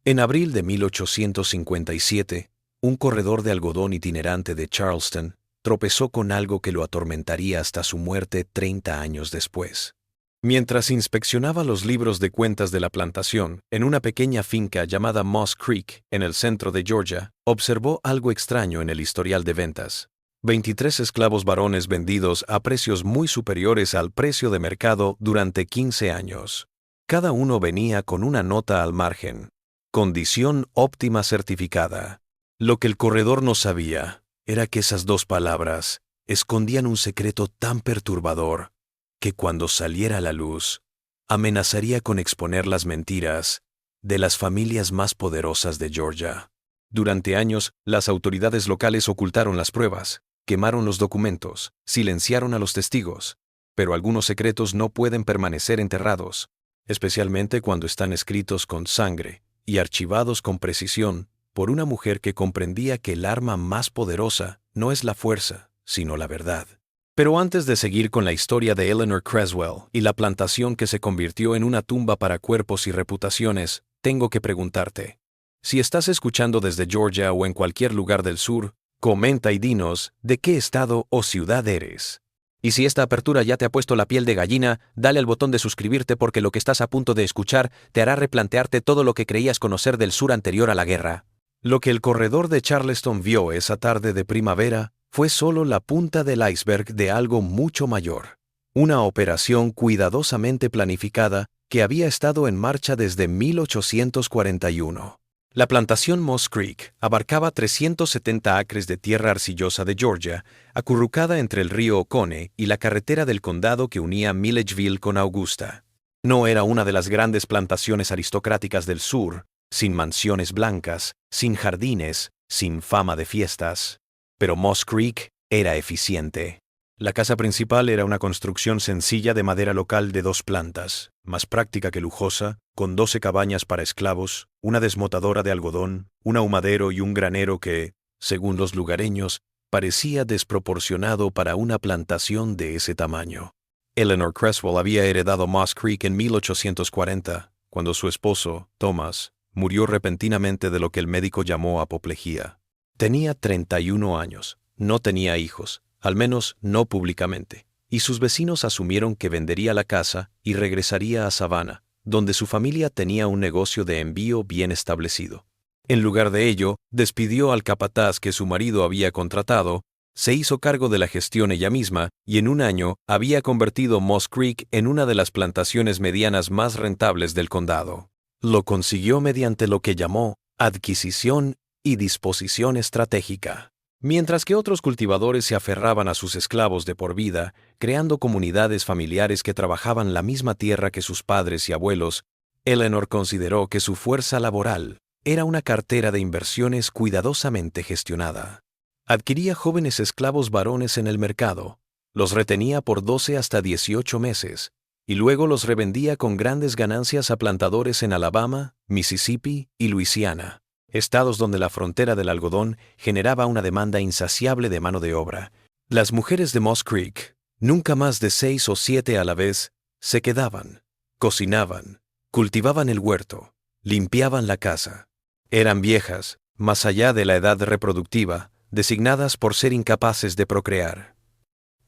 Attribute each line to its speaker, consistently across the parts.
Speaker 1: En abril de 1857, un corredor de algodón itinerante de Charleston tropezó con algo que lo atormentaría hasta su muerte 30 años después. Mientras inspeccionaba los libros de cuentas de la plantación en una pequeña finca llamada Moss Creek, en el centro de Georgia, observó algo extraño en el historial de ventas. 23 esclavos varones vendidos a precios muy superiores al precio de mercado durante 15 años. Cada uno venía con una nota al margen. Condición óptima certificada. Lo que el corredor no sabía era que esas dos palabras escondían un secreto tan perturbador que cuando saliera a la luz, amenazaría con exponer las mentiras de las familias más poderosas de Georgia. Durante años, las autoridades locales ocultaron las pruebas, quemaron los documentos, silenciaron a los testigos, pero algunos secretos no pueden permanecer enterrados, especialmente cuando están escritos con sangre y archivados con precisión por una mujer que comprendía que el arma más poderosa no es la fuerza, sino la verdad. Pero antes de seguir con la historia de Eleanor Creswell y la plantación que se convirtió en una tumba para cuerpos y reputaciones, tengo que preguntarte. Si estás escuchando desde Georgia o en cualquier lugar del sur, comenta y dinos de qué estado o ciudad eres. Y si esta apertura ya te ha puesto la piel de gallina, dale al botón de suscribirte porque lo que estás a punto de escuchar te hará replantearte todo lo que creías conocer del sur anterior a la guerra. Lo que el corredor de Charleston vio esa tarde de primavera fue solo la punta del iceberg de algo mucho mayor. Una operación cuidadosamente planificada que había estado en marcha desde 1841. La plantación Moss Creek abarcaba 370 acres de tierra arcillosa de Georgia, acurrucada entre el río Oconee y la carretera del condado que unía Milledgeville con Augusta. No era una de las grandes plantaciones aristocráticas del sur, sin mansiones blancas, sin jardines, sin fama de fiestas. Pero Moss Creek era eficiente. La casa principal era una construcción sencilla de madera local de 2 plantas, más práctica que lujosa, con 12 cabañas para esclavos, una desmotadora de algodón, un ahumadero y un granero que, según los lugareños, parecía desproporcionado para una plantación de ese tamaño. Eleanor Creswell había heredado Moss Creek en 1840, cuando su esposo, Thomas, murió repentinamente de lo que el médico llamó apoplejía. Tenía 31 años, no tenía hijos, al menos no públicamente, y sus vecinos asumieron que vendería la casa y regresaría a Savannah, donde su familia tenía un negocio de envío bien establecido. En lugar de ello, despidió al capataz que su marido había contratado, se hizo cargo de la gestión ella misma y en un año había convertido Moss Creek en una de las plantaciones medianas más rentables del condado. Lo consiguió mediante lo que llamó adquisición y disposición estratégica. Mientras que otros cultivadores se aferraban a sus esclavos de por vida, creando comunidades familiares que trabajaban la misma tierra que sus padres y abuelos, Eleanor consideró que su fuerza laboral era una cartera de inversiones cuidadosamente gestionada. Adquiría jóvenes esclavos varones en el mercado, los retenía por 12 hasta 18 meses, y luego los revendía con grandes ganancias a plantadores en Alabama, Mississippi y Luisiana, estados donde la frontera del algodón generaba una demanda insaciable de mano de obra. Las mujeres de Moss Creek, nunca más de 6 o 7 a la vez, se quedaban, cocinaban, cultivaban el huerto, limpiaban la casa. Eran viejas, más allá de la edad reproductiva, designadas por ser incapaces de procrear.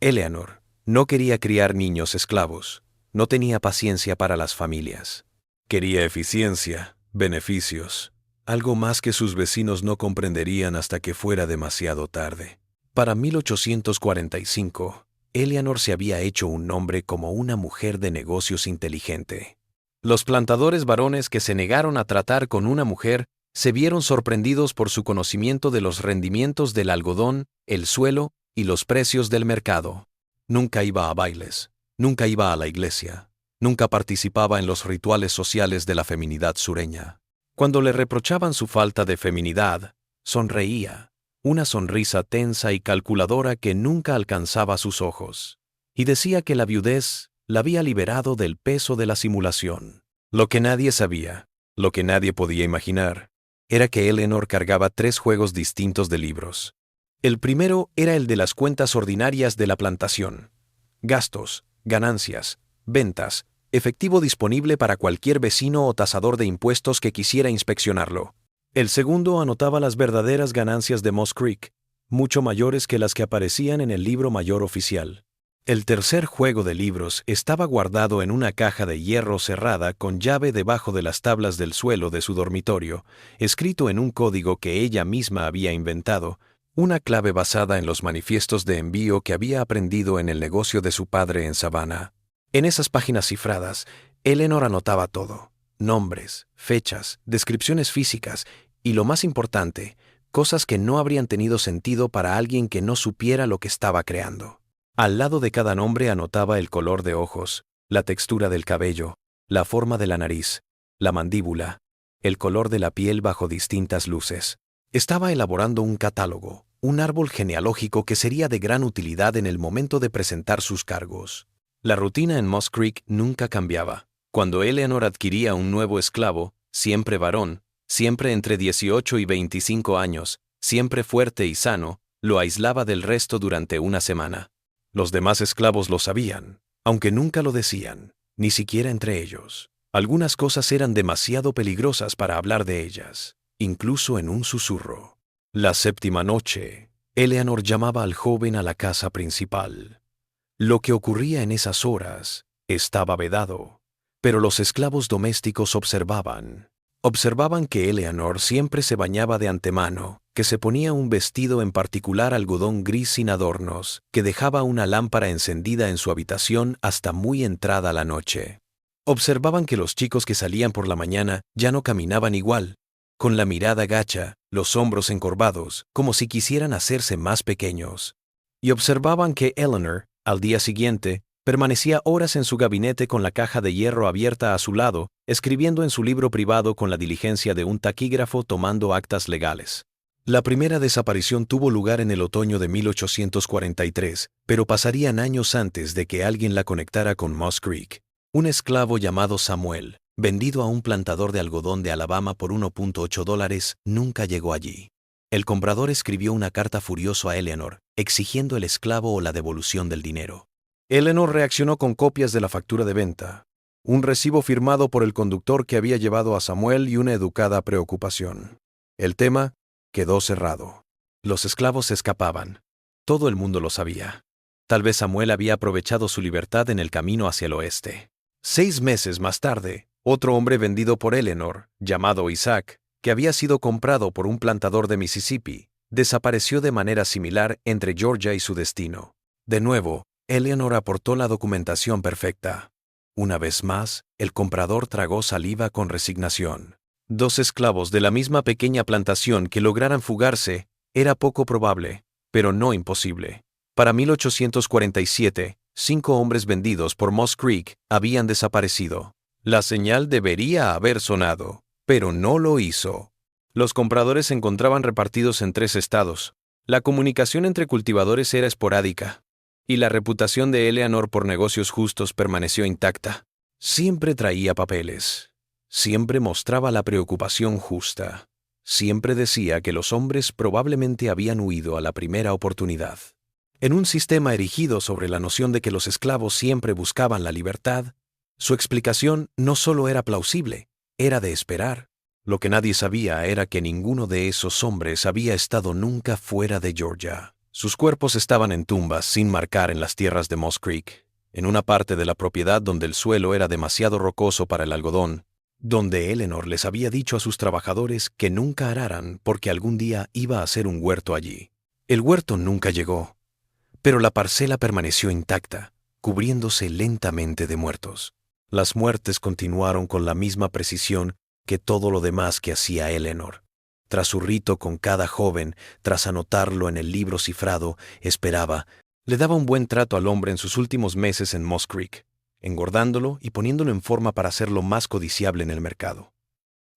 Speaker 1: Eleanor no quería criar niños esclavos, no tenía paciencia para las familias. Quería eficiencia, beneficios, algo más que sus vecinos no comprenderían hasta que fuera demasiado tarde. Para 1845, Eleanor se había hecho un nombre como una mujer de negocios inteligente. Los plantadores varones que se negaron a tratar con una mujer se vieron sorprendidos por su conocimiento de los rendimientos del algodón, el suelo y los precios del mercado. Nunca iba a bailes, nunca iba a la iglesia, nunca participaba en los rituales sociales de la feminidad sureña. Cuando le reprochaban su falta de feminidad, sonreía, una sonrisa tensa y calculadora que nunca alcanzaba sus ojos, y decía que la viudez la había liberado del peso de la simulación. Lo que nadie sabía, lo que nadie podía imaginar, era que Eleanor cargaba 3 juegos distintos de libros. El primero era el de las cuentas ordinarias de la plantación: gastos, ganancias, ventas, efectivo disponible para cualquier vecino o tasador de impuestos que quisiera inspeccionarlo. El segundo anotaba las verdaderas ganancias de Moss Creek, mucho mayores que las que aparecían en el libro mayor oficial. El tercer juego de libros estaba guardado en una caja de hierro cerrada con llave debajo de las tablas del suelo de su dormitorio, escrito en un código que ella misma había inventado, una clave basada en los manifiestos de envío que había aprendido en el negocio de su padre en Savannah. En esas páginas cifradas, Eleanor anotaba todo: nombres, fechas, descripciones físicas y, lo más importante, cosas que no habrían tenido sentido para alguien que no supiera lo que estaba creando. Al lado de cada nombre anotaba el color de ojos, la textura del cabello, la forma de la nariz, la mandíbula, el color de la piel bajo distintas luces. Estaba elaborando un catálogo, un árbol genealógico que sería de gran utilidad en el momento de presentar sus cargos. La rutina en Moss Creek nunca cambiaba. Cuando Eleanor adquiría un nuevo esclavo, siempre varón, siempre entre 18 y 25 años, siempre fuerte y sano, lo aislaba del resto durante una semana. Los demás esclavos lo sabían, aunque nunca lo decían, ni siquiera entre ellos. Algunas cosas eran demasiado peligrosas para hablar de ellas, incluso en un susurro. La séptima noche, Eleanor llamaba al joven a la casa principal. Lo que ocurría en esas horas estaba vedado, pero los esclavos domésticos observaban. Observaban que Eleanor siempre se bañaba de antemano, que se ponía un vestido en particular algodón gris sin adornos, que dejaba una lámpara encendida en su habitación hasta muy entrada la noche. Observaban que los chicos que salían por la mañana ya no caminaban igual, con la mirada gacha, los hombros encorvados, como si quisieran hacerse más pequeños. Y observaban que Eleanor, al día siguiente, permanecía horas en su gabinete con la caja de hierro abierta a su lado, escribiendo en su libro privado con la diligencia de un taquígrafo tomando actas legales. La primera desaparición tuvo lugar en el otoño de 1843, pero pasarían años antes de que alguien la conectara con Moss Creek. Un esclavo llamado Samuel, vendido a un plantador de algodón de Alabama por $1.8, nunca llegó allí. El comprador escribió una carta furioso a Eleanor, exigiendo el esclavo o la devolución del dinero. Eleanor reaccionó con copias de la factura de venta, un recibo firmado por el conductor que había llevado a Samuel y una educada preocupación. El tema quedó cerrado. Los esclavos se escapaban. Todo el mundo lo sabía. Tal vez Samuel había aprovechado su libertad en el camino hacia el oeste. 6 meses más tarde, otro hombre vendido por Eleanor, llamado Isaac, que había sido comprado por un plantador de Mississippi, desapareció de manera similar entre Georgia y su destino. De nuevo, Eleanor aportó la documentación perfecta. Una vez más, el comprador tragó saliva con resignación. 2 esclavos de la misma pequeña plantación que lograran fugarse era poco probable, pero no imposible. Para 1847, 5 hombres vendidos por Moss Creek habían desaparecido. La señal debería haber sonado, pero no lo hizo. Los compradores se encontraban repartidos en 3 estados. La comunicación entre cultivadores era esporádica, y la reputación de Eleanor por negocios justos permaneció intacta. Siempre traía papeles. Siempre mostraba la preocupación justa. Siempre decía que los hombres probablemente habían huido a la primera oportunidad. En un sistema erigido sobre la noción de que los esclavos siempre buscaban la libertad, su explicación no solo era plausible, era de esperar. Lo que nadie sabía era que ninguno de esos hombres había estado nunca fuera de Georgia. Sus cuerpos estaban en tumbas sin marcar en las tierras de Moss Creek, en una parte de la propiedad donde el suelo era demasiado rocoso para el algodón, donde Eleanor les había dicho a sus trabajadores que nunca araran porque algún día iba a hacer un huerto allí. El huerto nunca llegó, pero la parcela permaneció intacta, cubriéndose lentamente de muertos. Las muertes continuaron con la misma precisión que todo lo demás que hacía Eleanor. Tras su rito con cada joven, tras anotarlo en el libro cifrado, esperaba, le daba un buen trato al hombre en sus últimos meses en Moss Creek, engordándolo y poniéndolo en forma para hacerlo más codiciable en el mercado.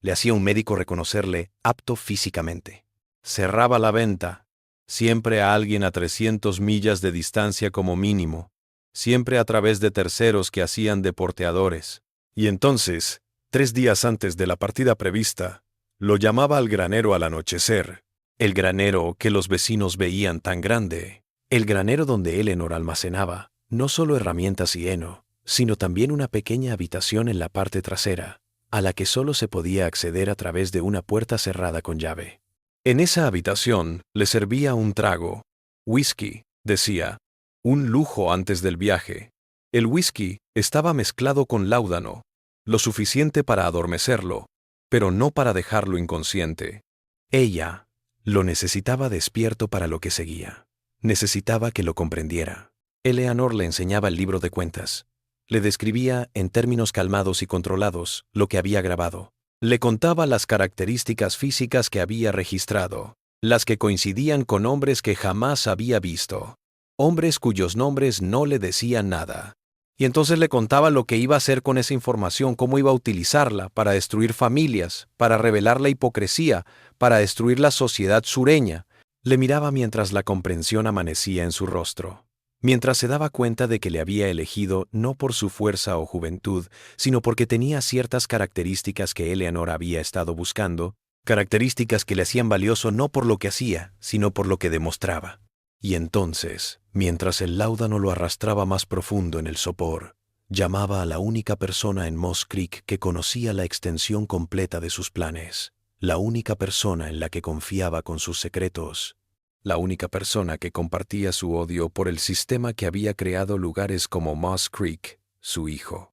Speaker 1: Le hacía un médico reconocerle apto físicamente. Cerraba la venta, siempre a alguien a 300 millas de distancia como mínimo, siempre a través de terceros que hacían de porteadores. Y entonces, 3 días antes de la partida prevista, lo llamaba al granero al anochecer, el granero que los vecinos veían tan grande, el granero donde Eleanor almacenaba no solo herramientas y heno, sino también una pequeña habitación en la parte trasera, a la que solo se podía acceder a través de una puerta cerrada con llave. En esa habitación le servía un trago. Whisky, decía. Un lujo antes del viaje. El whisky estaba mezclado con láudano, lo suficiente para adormecerlo, pero no para dejarlo inconsciente. Ella lo necesitaba despierto para lo que seguía. Necesitaba que lo comprendiera. Eleanor le enseñaba el libro de cuentas. Le describía, en términos calmados y controlados, lo que había grabado. Le contaba las características físicas que había registrado, las que coincidían con hombres que jamás había visto, hombres cuyos nombres no le decían nada. Y entonces le contaba lo que iba a hacer con esa información, cómo iba a utilizarla para destruir familias, para revelar la hipocresía, para destruir la sociedad sureña. Le miraba mientras la comprensión amanecía en su rostro, mientras se daba cuenta de que le había elegido no por su fuerza o juventud, sino porque tenía ciertas características que Eleanor había estado buscando, características que le hacían valioso no por lo que hacía, sino por lo que demostraba. Y entonces, mientras el láudano lo arrastraba más profundo en el sopor, llamaba a la única persona en Moss Creek que conocía la extensión completa de sus planes, la única persona en la que confiaba con sus secretos, la única persona que compartía su odio por el sistema que había creado lugares como Moss Creek, su hijo.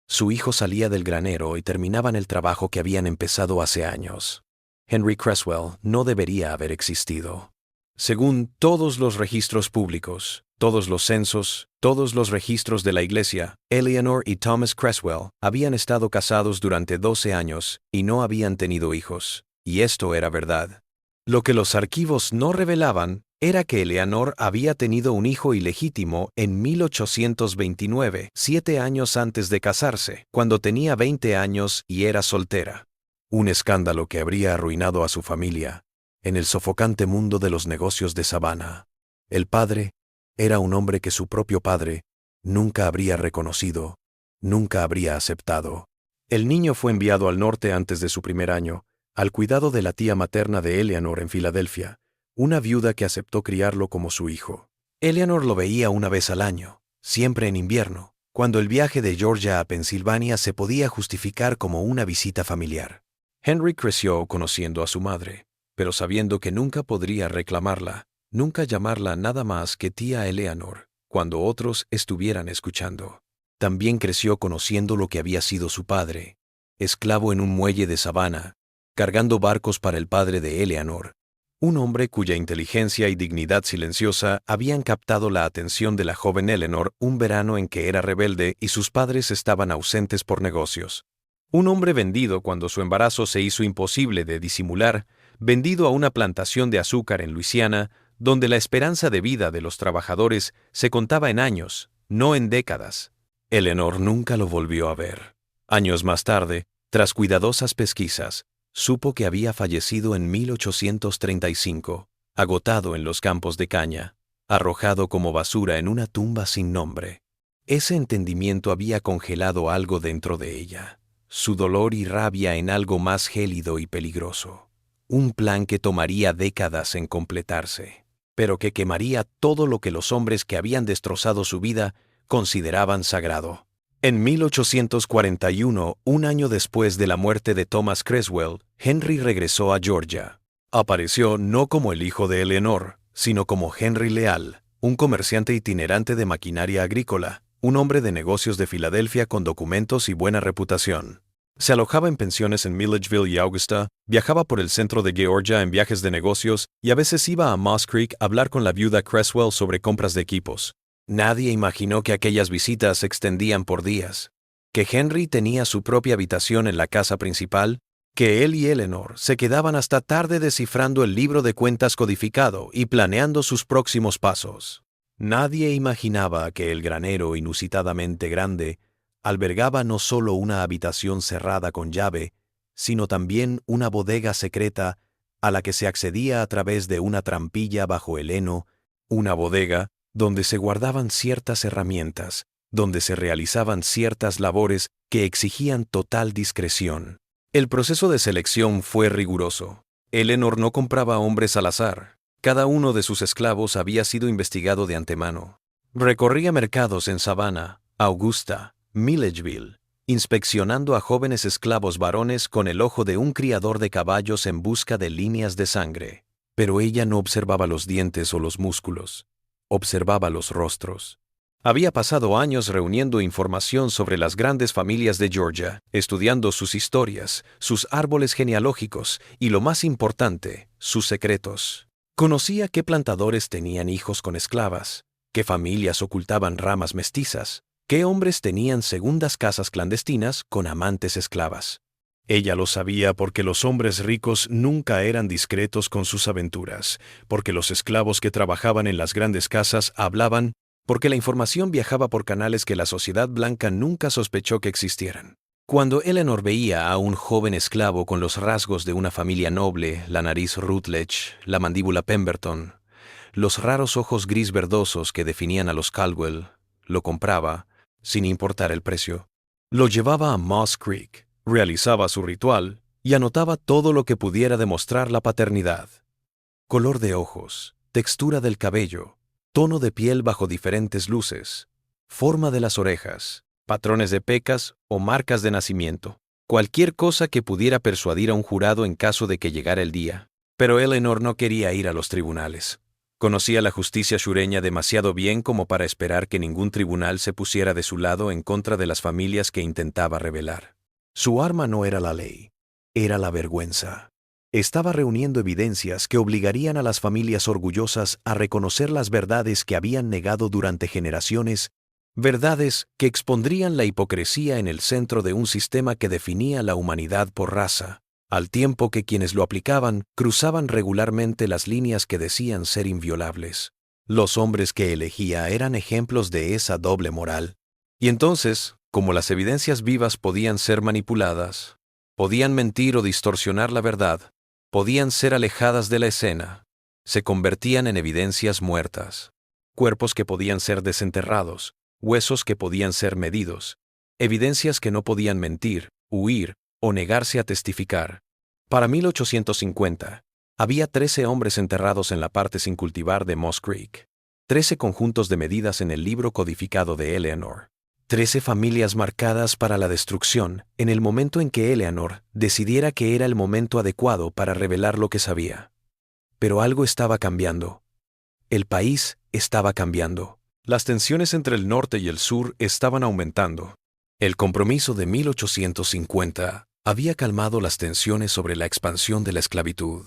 Speaker 1: Su hijo salía del granero y terminaban el trabajo que habían empezado hace años. Henry Creswell no debería haber existido. Según todos los registros públicos, todos los censos, todos los registros de la iglesia, Eleanor y Thomas Creswell habían estado casados durante 12 años y no habían tenido hijos, y esto era verdad. Lo que los archivos no revelaban era que Eleanor había tenido un hijo ilegítimo en 1829, 7 años antes de casarse, cuando tenía 20 años y era soltera. Un escándalo que habría arruinado a su familia en el sofocante mundo de los negocios de Savannah. El padre era un hombre que su propio padre nunca habría reconocido, nunca habría aceptado. El niño fue enviado al norte antes de su primer año, al cuidado de la tía materna de Eleanor en Filadelfia, una viuda que aceptó criarlo como su hijo. Eleanor lo veía una vez al año, siempre en invierno, cuando el viaje de Georgia a Pensilvania se podía justificar como una visita familiar. Henry creció conociendo a su madre, pero sabiendo que nunca podría reclamarla, nunca llamarla nada más que tía Eleanor, cuando otros estuvieran escuchando. También creció conociendo lo que había sido su padre, esclavo en un muelle de Savannah, cargando barcos para el padre de Eleanor, un hombre cuya inteligencia y dignidad silenciosa habían captado la atención de la joven Eleanor un verano en que era rebelde y sus padres estaban ausentes por negocios. Un hombre vendido cuando su embarazo se hizo imposible de disimular, vendido a una plantación de azúcar en Luisiana, donde la esperanza de vida de los trabajadores se contaba en años, no en décadas. Eleanor nunca lo volvió a ver. Años más tarde, tras cuidadosas pesquisas, supo que había fallecido en 1835, agotado en los campos de caña, arrojado como basura en una tumba sin nombre. Ese entendimiento había congelado algo dentro de ella, su dolor y rabia en algo más gélido y peligroso. Un plan que tomaría décadas en completarse, pero que quemaría todo lo que los hombres que habían destrozado su vida consideraban sagrado. En 1841, un año después de la muerte de Thomas Creswell, Henry regresó a Georgia. Apareció no como el hijo de Eleanor, sino como Henry Leal, un comerciante itinerante de maquinaria agrícola, un hombre de negocios de Filadelfia con documentos y buena reputación. Se alojaba en pensiones en Milledgeville y Augusta, viajaba por el centro de Georgia en viajes de negocios y a veces iba a Moss Creek a hablar con la viuda Creswell sobre compras de equipos. Nadie imaginó que aquellas visitas se extendían por días, que Henry tenía su propia habitación en la casa principal, que él y Eleanor se quedaban hasta tarde descifrando el libro de cuentas codificado y planeando sus próximos pasos. Nadie imaginaba que el granero inusitadamente grande albergaba no solo una habitación cerrada con llave, sino también una bodega secreta a la que se accedía a través de una trampilla bajo el heno, una bodega donde se guardaban ciertas herramientas, donde se realizaban ciertas labores que exigían total discreción. El proceso de selección fue riguroso. Eleanor no compraba hombres al azar. Cada uno de sus esclavos había sido investigado de antemano. Recorría mercados en Savannah, Augusta, Milledgeville, inspeccionando a jóvenes esclavos varones con el ojo de un criador de caballos en busca de líneas de sangre. Pero ella no observaba los dientes o los músculos, observaba los rostros. Había pasado años reuniendo información sobre las grandes familias de Georgia, estudiando sus historias, sus árboles genealógicos y, lo más importante, sus secretos. Conocía qué plantadores tenían hijos con esclavas, qué familias ocultaban ramas mestizas, qué hombres tenían segundas casas clandestinas con amantes esclavas. Ella lo sabía porque los hombres ricos nunca eran discretos con sus aventuras, porque los esclavos que trabajaban en las grandes casas hablaban, porque la información viajaba por canales que la sociedad blanca nunca sospechó que existieran. Cuando Eleanor veía a un joven esclavo con los rasgos de una familia noble, la nariz Rutledge, la mandíbula Pemberton, los raros ojos gris verdosos que definían a los Caldwell, lo compraba, sin importar el precio. Lo llevaba a Moss Creek, realizaba su ritual y anotaba todo lo que pudiera demostrar la paternidad. Color de ojos, textura del cabello, tono de piel bajo diferentes luces, forma de las orejas, patrones de pecas o marcas de nacimiento. Cualquier cosa que pudiera persuadir a un jurado en caso de que llegara el día. Pero Eleanor no quería ir a los tribunales. Conocía la justicia sureña demasiado bien como para esperar que ningún tribunal se pusiera de su lado en contra de las familias que intentaba revelar. Su arma no era la ley, era la vergüenza. Estaba reuniendo evidencias que obligarían a las familias orgullosas a reconocer las verdades que habían negado durante generaciones, verdades que expondrían la hipocresía en el centro de un sistema que definía la humanidad por raza, al tiempo que quienes lo aplicaban cruzaban regularmente las líneas que decían ser inviolables. Los hombres que elegía eran ejemplos de esa doble moral. Y entonces, como las evidencias vivas podían ser manipuladas, podían mentir o distorsionar la verdad, podían ser alejadas de la escena, se convertían en evidencias muertas. Cuerpos que podían ser desenterrados, huesos que podían ser medidos, evidencias que no podían mentir, huir o negarse a testificar. Para 1850, había 13 hombres enterrados en la parte sin cultivar de Moss Creek, 13 conjuntos de medidas en el libro codificado de Eleanor, 13 familias marcadas para la destrucción en el momento en que Eleanor decidiera que era el momento adecuado para revelar lo que sabía. Pero algo estaba cambiando. El país estaba cambiando. Las tensiones entre el norte y el sur estaban aumentando. El compromiso de 1850 había calmado las tensiones sobre la expansión de la esclavitud,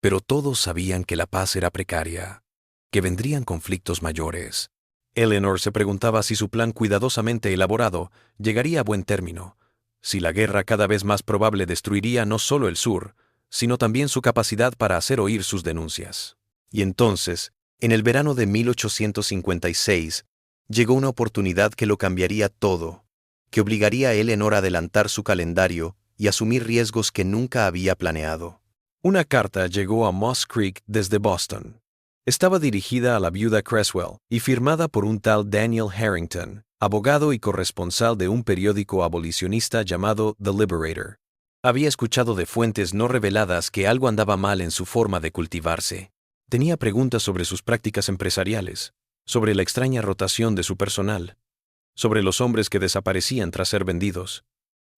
Speaker 1: pero todos sabían que la paz era precaria, que vendrían conflictos mayores. Eleanor se preguntaba si su plan cuidadosamente elaborado llegaría a buen término, si la guerra cada vez más probable destruiría no solo el sur, sino también su capacidad para hacer oír sus denuncias. Y entonces, en el verano de 1856, llegó una oportunidad que lo cambiaría todo, que obligaría a Eleanor a adelantar su calendario y asumir riesgos que nunca había planeado. Una carta llegó a Moss Creek desde Boston. Estaba dirigida a la viuda Creswell y firmada por un tal Daniel Harrington, abogado y corresponsal de un periódico abolicionista llamado The Liberator. Había escuchado de fuentes no reveladas que algo andaba mal en su forma de cultivarse. Tenía preguntas sobre sus prácticas empresariales, sobre la extraña rotación de su personal, sobre los hombres que desaparecían tras ser vendidos.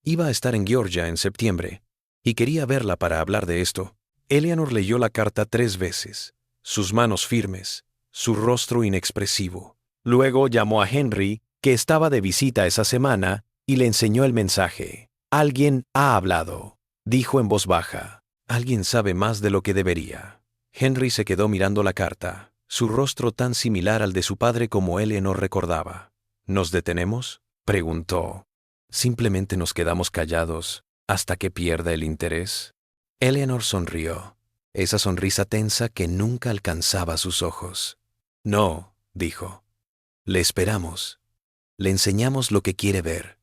Speaker 1: Iba a estar en Georgia en septiembre, y quería verla para hablar de esto. Eleanor leyó la carta 3 veces, sus manos firmes, su rostro inexpresivo. Luego llamó a Henry, que estaba de visita esa semana, y le enseñó el mensaje. «Alguien ha hablado», dijo en voz baja. «Alguien sabe más de lo que debería». Henry se quedó mirando la carta, su rostro tan similar al de su padre como Eleanor recordaba. «¿Nos detenemos?», preguntó. «Simplemente nos quedamos callados hasta que pierda el interés». Eleanor sonrió, esa sonrisa tensa que nunca alcanzaba sus ojos. «No», dijo. «Le esperamos. Le enseñamos lo que quiere ver.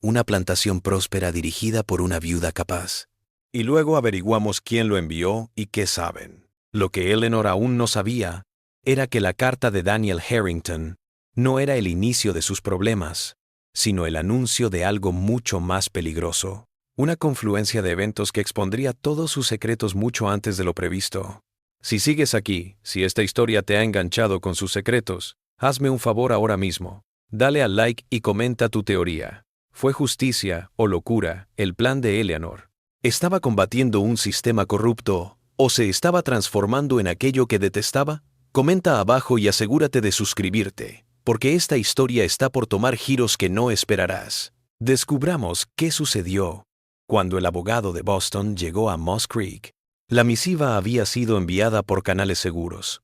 Speaker 1: Una plantación próspera dirigida por una viuda capaz. Y luego averiguamos quién lo envió y qué saben». Lo que Eleanor aún no sabía era que la carta de Daniel Harrington no era el inicio de sus problemas, sino el anuncio de algo mucho más peligroso. Una confluencia de eventos que expondría todos sus secretos mucho antes de lo previsto. Si sigues aquí, si esta historia te ha enganchado con sus secretos, hazme un favor ahora mismo. Dale al like y comenta tu teoría. ¿Fue justicia o locura el plan de Eleanor? ¿Estaba combatiendo un sistema corrupto o se estaba transformando en aquello que detestaba? Comenta abajo y asegúrate de suscribirte, porque esta historia está por tomar giros que no esperarás. Descubramos qué sucedió cuando el abogado de Boston llegó a Moss Creek. La misiva había sido enviada por canales seguros.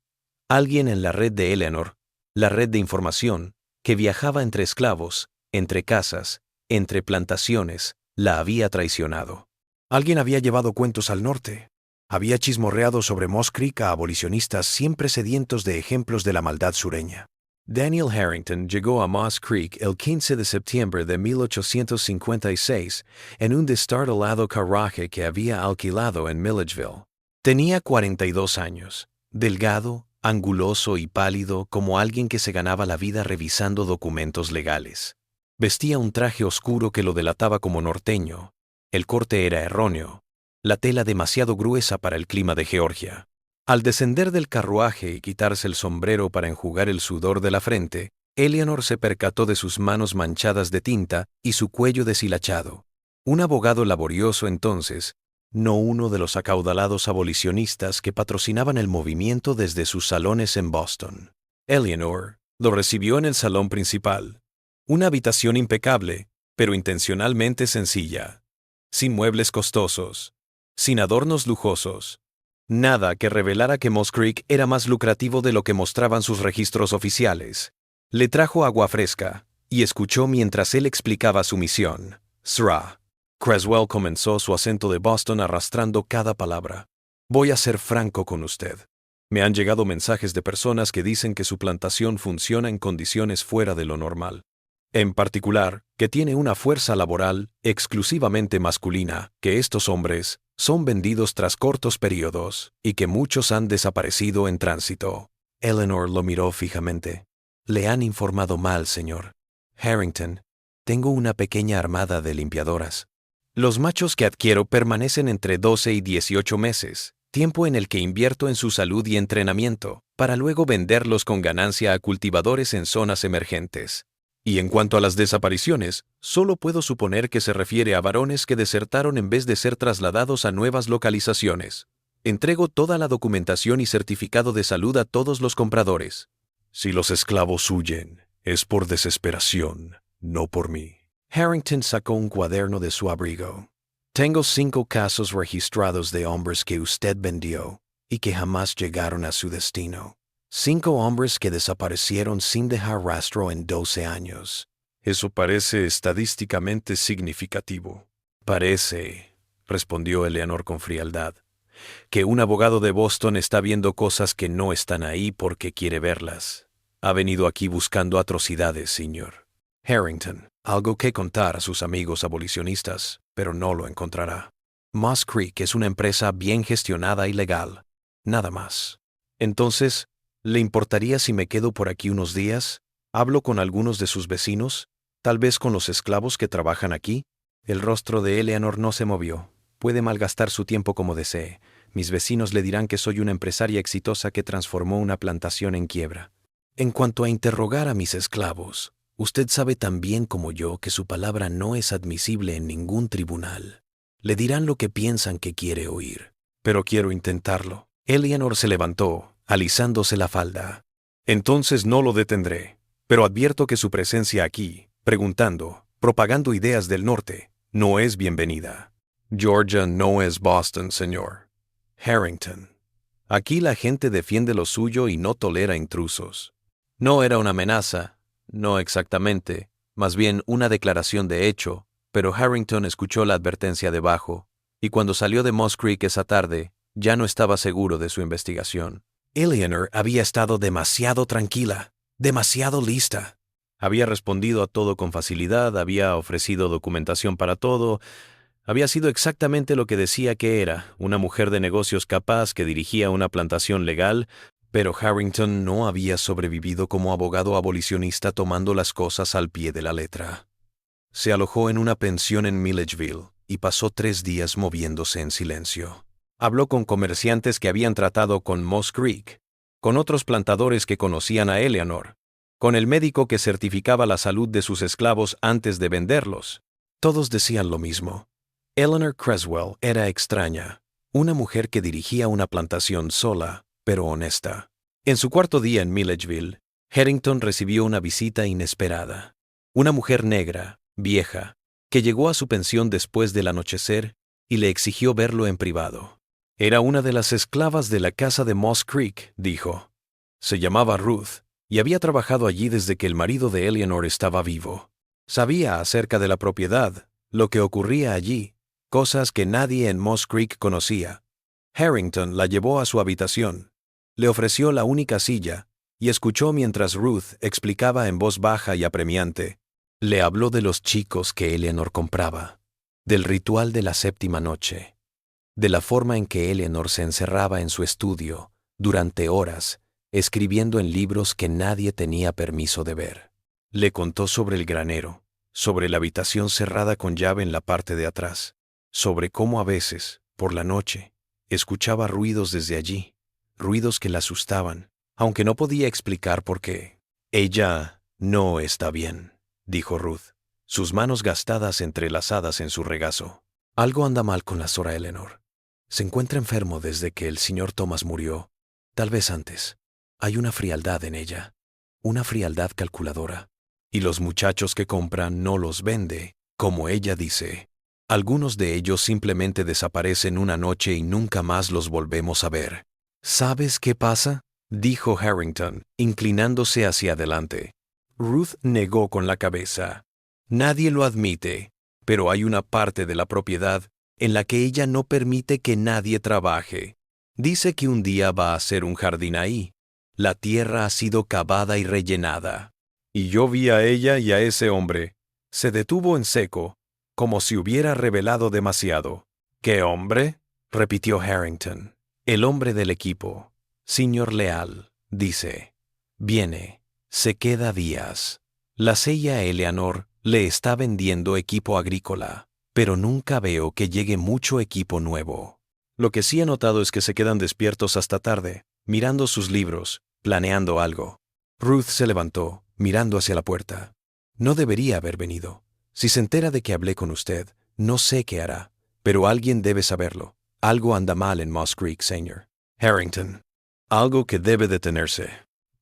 Speaker 1: Alguien en la red de Eleanor, la red de información, que viajaba entre esclavos, entre casas, entre plantaciones, la había traicionado. Alguien había llevado cuentos al norte. Había chismorreado sobre Moss Creek a abolicionistas siempre sedientos de ejemplos de la maldad sureña. Daniel Harrington llegó a Moss Creek el 15 de septiembre de 1856 en un destartalado carruaje que había alquilado en Milledgeville. Tenía 42 años, delgado, anguloso y pálido como alguien que se ganaba la vida revisando documentos legales. Vestía un traje oscuro que lo delataba como norteño. El corte era erróneo, la tela demasiado gruesa para el clima de Georgia. Al descender del carruaje y quitarse el sombrero para enjugar el sudor de la frente, Eleanor se percató de sus manos manchadas de tinta y su cuello deshilachado. Un abogado laborioso entonces, no uno de los acaudalados abolicionistas que patrocinaban el movimiento desde sus salones en Boston. Eleanor lo recibió en el salón principal. Una habitación impecable, pero intencionalmente sencilla. Sin muebles costosos, sin adornos lujosos. Nada que revelara que Moss Creek era más lucrativo de lo que mostraban sus registros oficiales. Le trajo agua fresca y escuchó mientras él explicaba su misión. Sra. Creswell comenzó su acento de Boston arrastrando cada palabra. Voy a ser franco con usted. Me han llegado mensajes de personas que dicen que su plantación funciona en condiciones fuera de lo normal. En particular, que tiene una fuerza laboral exclusivamente masculina, que estos hombres son vendidos tras cortos periodos y que muchos han desaparecido en tránsito. Eleanor lo miró fijamente. Le han informado mal, señor Harrington. Tengo una pequeña armada de limpiadoras. Los machos que adquiero permanecen entre 12 y 18 meses, tiempo en el que invierto en su salud y entrenamiento, para luego venderlos con ganancia a cultivadores en zonas emergentes. Y en cuanto a las desapariciones, solo puedo suponer que se refiere a varones que desertaron en vez de ser trasladados a nuevas localizaciones. Entrego toda la documentación y certificado de salud a todos los compradores. Si los esclavos huyen, es por desesperación, no por mí. Harrington sacó un cuaderno de su abrigo. Tengo 5 casos registrados de hombres que usted vendió y que jamás llegaron a su destino. 5 hombres que desaparecieron sin dejar rastro en 12 años. Eso parece estadísticamente significativo. Parece, respondió Eleanor con frialdad, que un abogado de Boston está viendo cosas que no están ahí porque quiere verlas. Ha venido aquí buscando atrocidades, señor Harrington. Algo que contar a sus amigos abolicionistas, pero no lo encontrará. Moss Creek es una empresa bien gestionada y legal. Nada más. Entonces, ¿le importaría si me quedo por aquí unos días? ¿Hablo con algunos de sus vecinos? ¿Tal vez con los esclavos que trabajan aquí? El rostro de Eleanor no se movió. Puede malgastar su tiempo como desee. Mis vecinos le dirán que soy una empresaria exitosa que transformó una plantación en quiebra. En cuanto a interrogar a mis esclavos, usted sabe tan bien como yo que su palabra no es admisible en ningún tribunal. Le dirán lo que piensan que quiere oír. Pero quiero intentarlo. Eleanor se levantó, alisándose la falda. Entonces no lo detendré, pero advierto que su presencia aquí, preguntando, propagando ideas del norte, no es bienvenida. Georgia no es Boston, señor Harrington. Aquí la gente defiende lo suyo y no tolera intrusos. No era una amenaza, no exactamente, más bien una declaración de hecho, pero Harrington escuchó la advertencia debajo, y cuando salió de Moss Creek esa tarde, ya no estaba seguro de su investigación. Eleanor había estado demasiado tranquila, demasiado lista. Había respondido a todo con facilidad, había ofrecido documentación para todo. Había sido exactamente lo que decía que era, una mujer de negocios capaz que dirigía una plantación legal, pero Harrington no había sobrevivido como abogado abolicionista tomando las cosas al pie de la letra. Se alojó en una pensión en Milledgeville y pasó 3 días moviéndose en silencio. Habló con comerciantes que habían tratado con Moss Creek, con otros plantadores que conocían a Eleanor, con el médico que certificaba la salud de sus esclavos antes de venderlos. Todos decían lo mismo. Eleanor Creswell era extraña, una mujer que dirigía una plantación sola, pero honesta. En su cuarto día en Milledgeville, Harrington recibió una visita inesperada. Una mujer negra, vieja, que llegó a su pensión después del anochecer y le exigió verlo en privado. Era una de las esclavas de la casa de Moss Creek, dijo. Se llamaba Ruth, y había trabajado allí desde que el marido de Eleanor estaba vivo. Sabía acerca de la propiedad, lo que ocurría allí, cosas que nadie en Moss Creek conocía. Harrington la llevó a su habitación, le ofreció la única silla, y escuchó mientras Ruth explicaba en voz baja y apremiante. Le habló de los chicos que Eleanor compraba, del ritual de la séptima noche, de la forma en que Eleanor se encerraba en su estudio, durante horas, escribiendo en libros que nadie tenía permiso de ver. Le contó sobre el granero, sobre la habitación cerrada con llave en la parte de atrás, sobre cómo a veces, por la noche, escuchaba ruidos desde allí, ruidos que la asustaban, aunque no podía explicar por qué. Ella no está bien, dijo Ruth, sus manos gastadas entrelazadas en su regazo. Algo anda mal con la Sra. Eleanor. Se encuentra enfermo desde que el señor Thomas murió, tal vez antes. Hay una frialdad en ella, una frialdad calculadora. Y los muchachos que compran no los vende, como ella dice. Algunos de ellos simplemente desaparecen una noche y nunca más los volvemos a ver. ¿Sabes qué pasa?, dijo Harrington, inclinándose hacia adelante. Ruth negó con la cabeza. Nadie lo admite, pero hay una parte de la propiedad en la que ella no permite que nadie trabaje. Dice que un día va a hacer un jardín ahí. La tierra ha sido cavada y rellenada. Y yo vi a ella y a ese hombre. Se detuvo en seco, como si hubiera revelado demasiado. ¿Qué hombre?, repitió Harrington. El hombre del equipo. Señor Leal, dice. Viene. Se queda días. La sella Eleanor le está vendiendo equipo agrícola, pero nunca veo que llegue mucho equipo nuevo. Lo que sí he notado es que se quedan despiertos hasta tarde, mirando sus libros, planeando algo. Ruth se levantó, mirando hacia la puerta. No debería haber venido. Si se entera de que hablé con usted, no sé qué hará, pero alguien debe saberlo. Algo anda mal en Moss Creek, señor. Harrington. Algo que debe detenerse.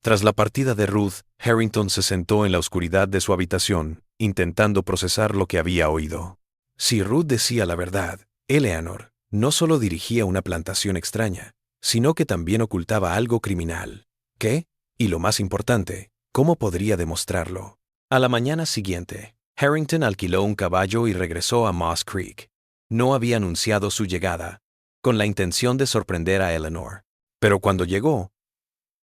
Speaker 1: Tras la partida de Ruth, Harrington se sentó en la oscuridad de su habitación, intentando procesar lo que había oído. Si Ruth decía la verdad, Eleanor no solo dirigía una plantación extraña, sino que también ocultaba algo criminal. ¿Qué? Y lo más importante, ¿cómo podría demostrarlo? A la mañana siguiente, Harrington alquiló un caballo y regresó a Moss Creek. No había anunciado su llegada, con la intención de sorprender a Eleanor. Pero cuando llegó,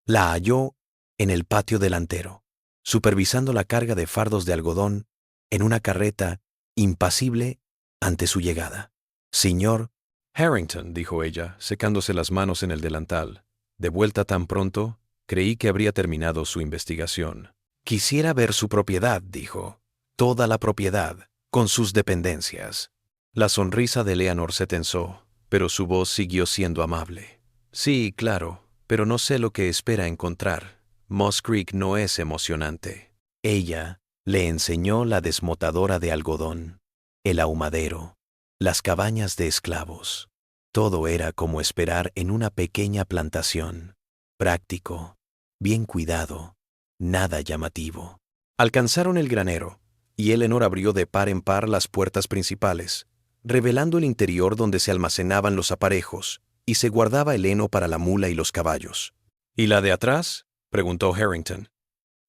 Speaker 1: la halló en el patio delantero, supervisando la carga de fardos de algodón en una carreta, impasible ante su llegada. Señor Harrington, dijo ella, secándose las manos en el delantal. De vuelta tan pronto, creí que habría terminado su investigación. Quisiera ver su propiedad, dijo. Toda la propiedad, con sus dependencias. La sonrisa de Eleanor se tensó, pero su voz siguió siendo amable. Sí, claro, pero no sé lo que espera encontrar. Moss Creek no es emocionante. Ella le enseñó la desmotadora de algodón, el ahumadero, las cabañas de esclavos. Todo era como esperar en una pequeña plantación. Práctico, bien cuidado, nada llamativo. Alcanzaron el granero, y Eleanor abrió de par en par las puertas principales, revelando el interior donde se almacenaban los aparejos, y se guardaba el heno para la mula y los caballos. ¿Y la de atrás?, preguntó Harrington.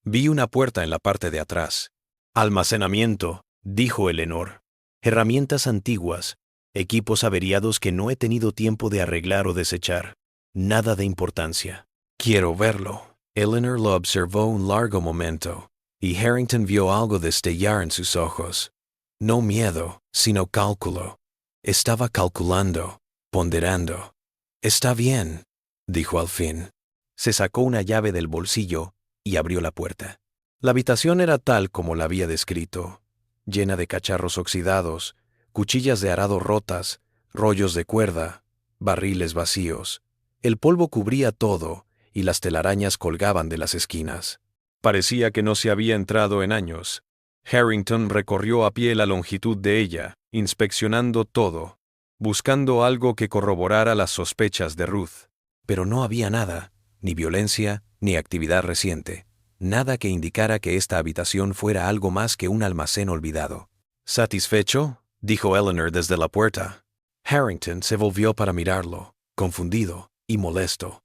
Speaker 1: Vi una puerta en la parte de atrás. Almacenamiento, dijo Eleanor. Herramientas antiguas, equipos averiados que no he tenido tiempo de arreglar o desechar. Nada de importancia. Quiero verlo. Eleanor lo observó un largo momento, y Harrington vio algo destellar en sus ojos. No miedo, sino cálculo. Estaba calculando, ponderando. Está bien, dijo al fin. Se sacó una llave del bolsillo y abrió la puerta. La habitación era tal como la había descrito, llena de cacharros oxidados, cuchillas de arado rotas, rollos de cuerda, barriles vacíos. El polvo cubría todo y las telarañas colgaban de las esquinas. Parecía que no se había entrado en años. Harrington recorrió a pie la longitud de ella, inspeccionando todo, buscando algo que corroborara las sospechas de Ruth. Pero no había nada, ni violencia, ni actividad reciente, nada que indicara que esta habitación fuera algo más que un almacén olvidado. ¿Satisfecho?, dijo Eleanor desde la puerta. Harrington se volvió para mirarlo, confundido y molesto.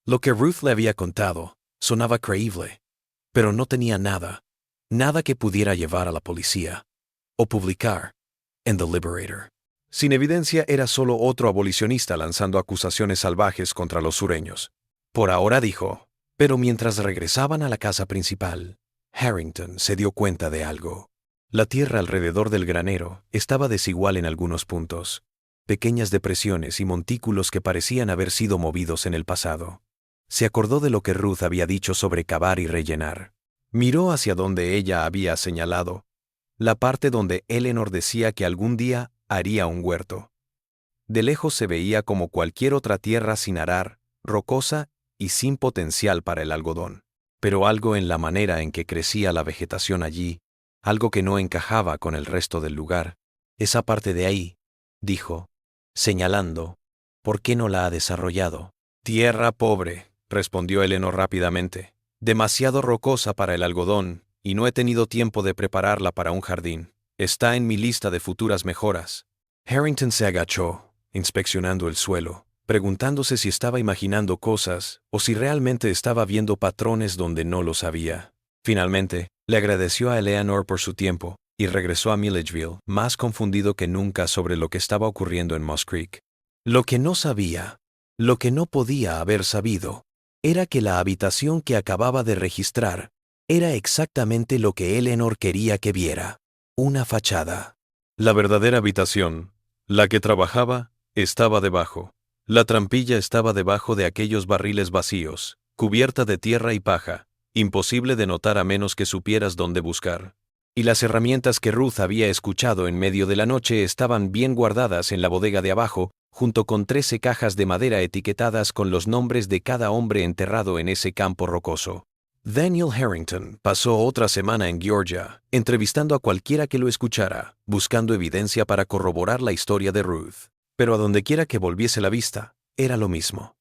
Speaker 1: Lo que Ruth le había contado sonaba creíble, pero no tenía nada que pudiera llevar a la policía o publicar en The Liberator. Sin evidencia, era solo otro abolicionista lanzando acusaciones salvajes contra los sureños. Por ahora, dijo, pero mientras regresaban a la casa principal, Harrington se dio cuenta de algo. La tierra alrededor del granero estaba desigual en algunos puntos, pequeñas depresiones y montículos que parecían haber sido movidos en el pasado. Se acordó de lo que Ruth había dicho sobre cavar y rellenar. Miró hacia donde ella había señalado, la parte donde Eleanor decía que algún día haría un huerto. De lejos se veía como cualquier otra tierra sin arar, rocosa y sin potencial para el algodón. Pero algo en la manera en que crecía la vegetación allí, algo que no encajaba con el resto del lugar. Esa parte de ahí, dijo, señalando, ¿por qué no la ha desarrollado? Tierra pobre, respondió Eleanor rápidamente. Demasiado rocosa para el algodón, y no he tenido tiempo de prepararla para un jardín. Está en mi lista de futuras mejoras. Harrington se agachó, inspeccionando el suelo, preguntándose si estaba imaginando cosas o si realmente estaba viendo patrones donde no los había. Finalmente, le agradeció a Eleanor por su tiempo y regresó a Milledgeville, más confundido que nunca sobre lo que estaba ocurriendo en Moss Creek. Lo que no sabía, lo que no podía haber sabido, era que la habitación que acababa de registrar era exactamente lo que Eleanor quería que viera, una fachada. La verdadera habitación, la que trabajaba, estaba debajo. La trampilla estaba debajo de aquellos barriles vacíos, cubierta de tierra y paja, imposible de notar a menos que supieras dónde buscar. Y las herramientas que Ruth había escuchado en medio de la noche estaban bien guardadas en la bodega de abajo, junto con 13 cajas de madera etiquetadas con los nombres de cada hombre enterrado en ese campo rocoso. Daniel Harrington pasó otra semana en Georgia, entrevistando a cualquiera que lo escuchara, buscando evidencia para corroborar la historia de Ruth. Pero a dondequiera que volviese la vista, era lo mismo.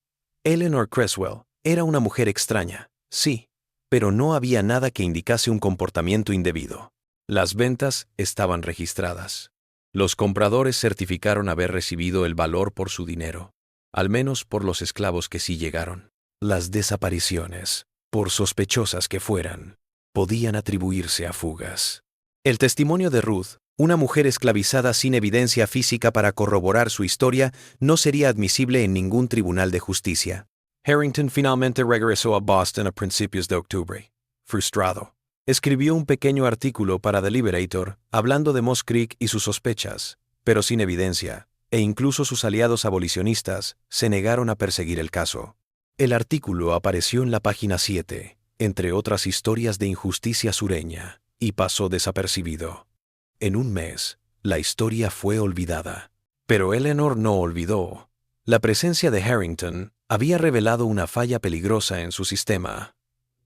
Speaker 1: Eleanor Creswell era una mujer extraña, sí, pero no había nada que indicase un comportamiento indebido. Las ventas estaban registradas. Los compradores certificaron haber recibido el valor por su dinero, al menos por los esclavos que sí llegaron. Las desapariciones, por sospechosas que fueran, podían atribuirse a fugas. El testimonio de Ruth, una mujer esclavizada sin evidencia física para corroborar su historia, no sería admisible en ningún tribunal de justicia. Harrington finalmente regresó a Boston a principios de octubre, frustrado. Escribió un pequeño artículo para The Liberator hablando de Moss Creek y sus sospechas, pero sin evidencia, e incluso sus aliados abolicionistas se negaron a perseguir el caso. El artículo apareció en la página 7, entre otras historias de injusticia sureña, y pasó desapercibido. En un mes, la historia fue olvidada. Pero Eleanor no olvidó. La presencia de Harrington había revelado una falla peligrosa en su sistema.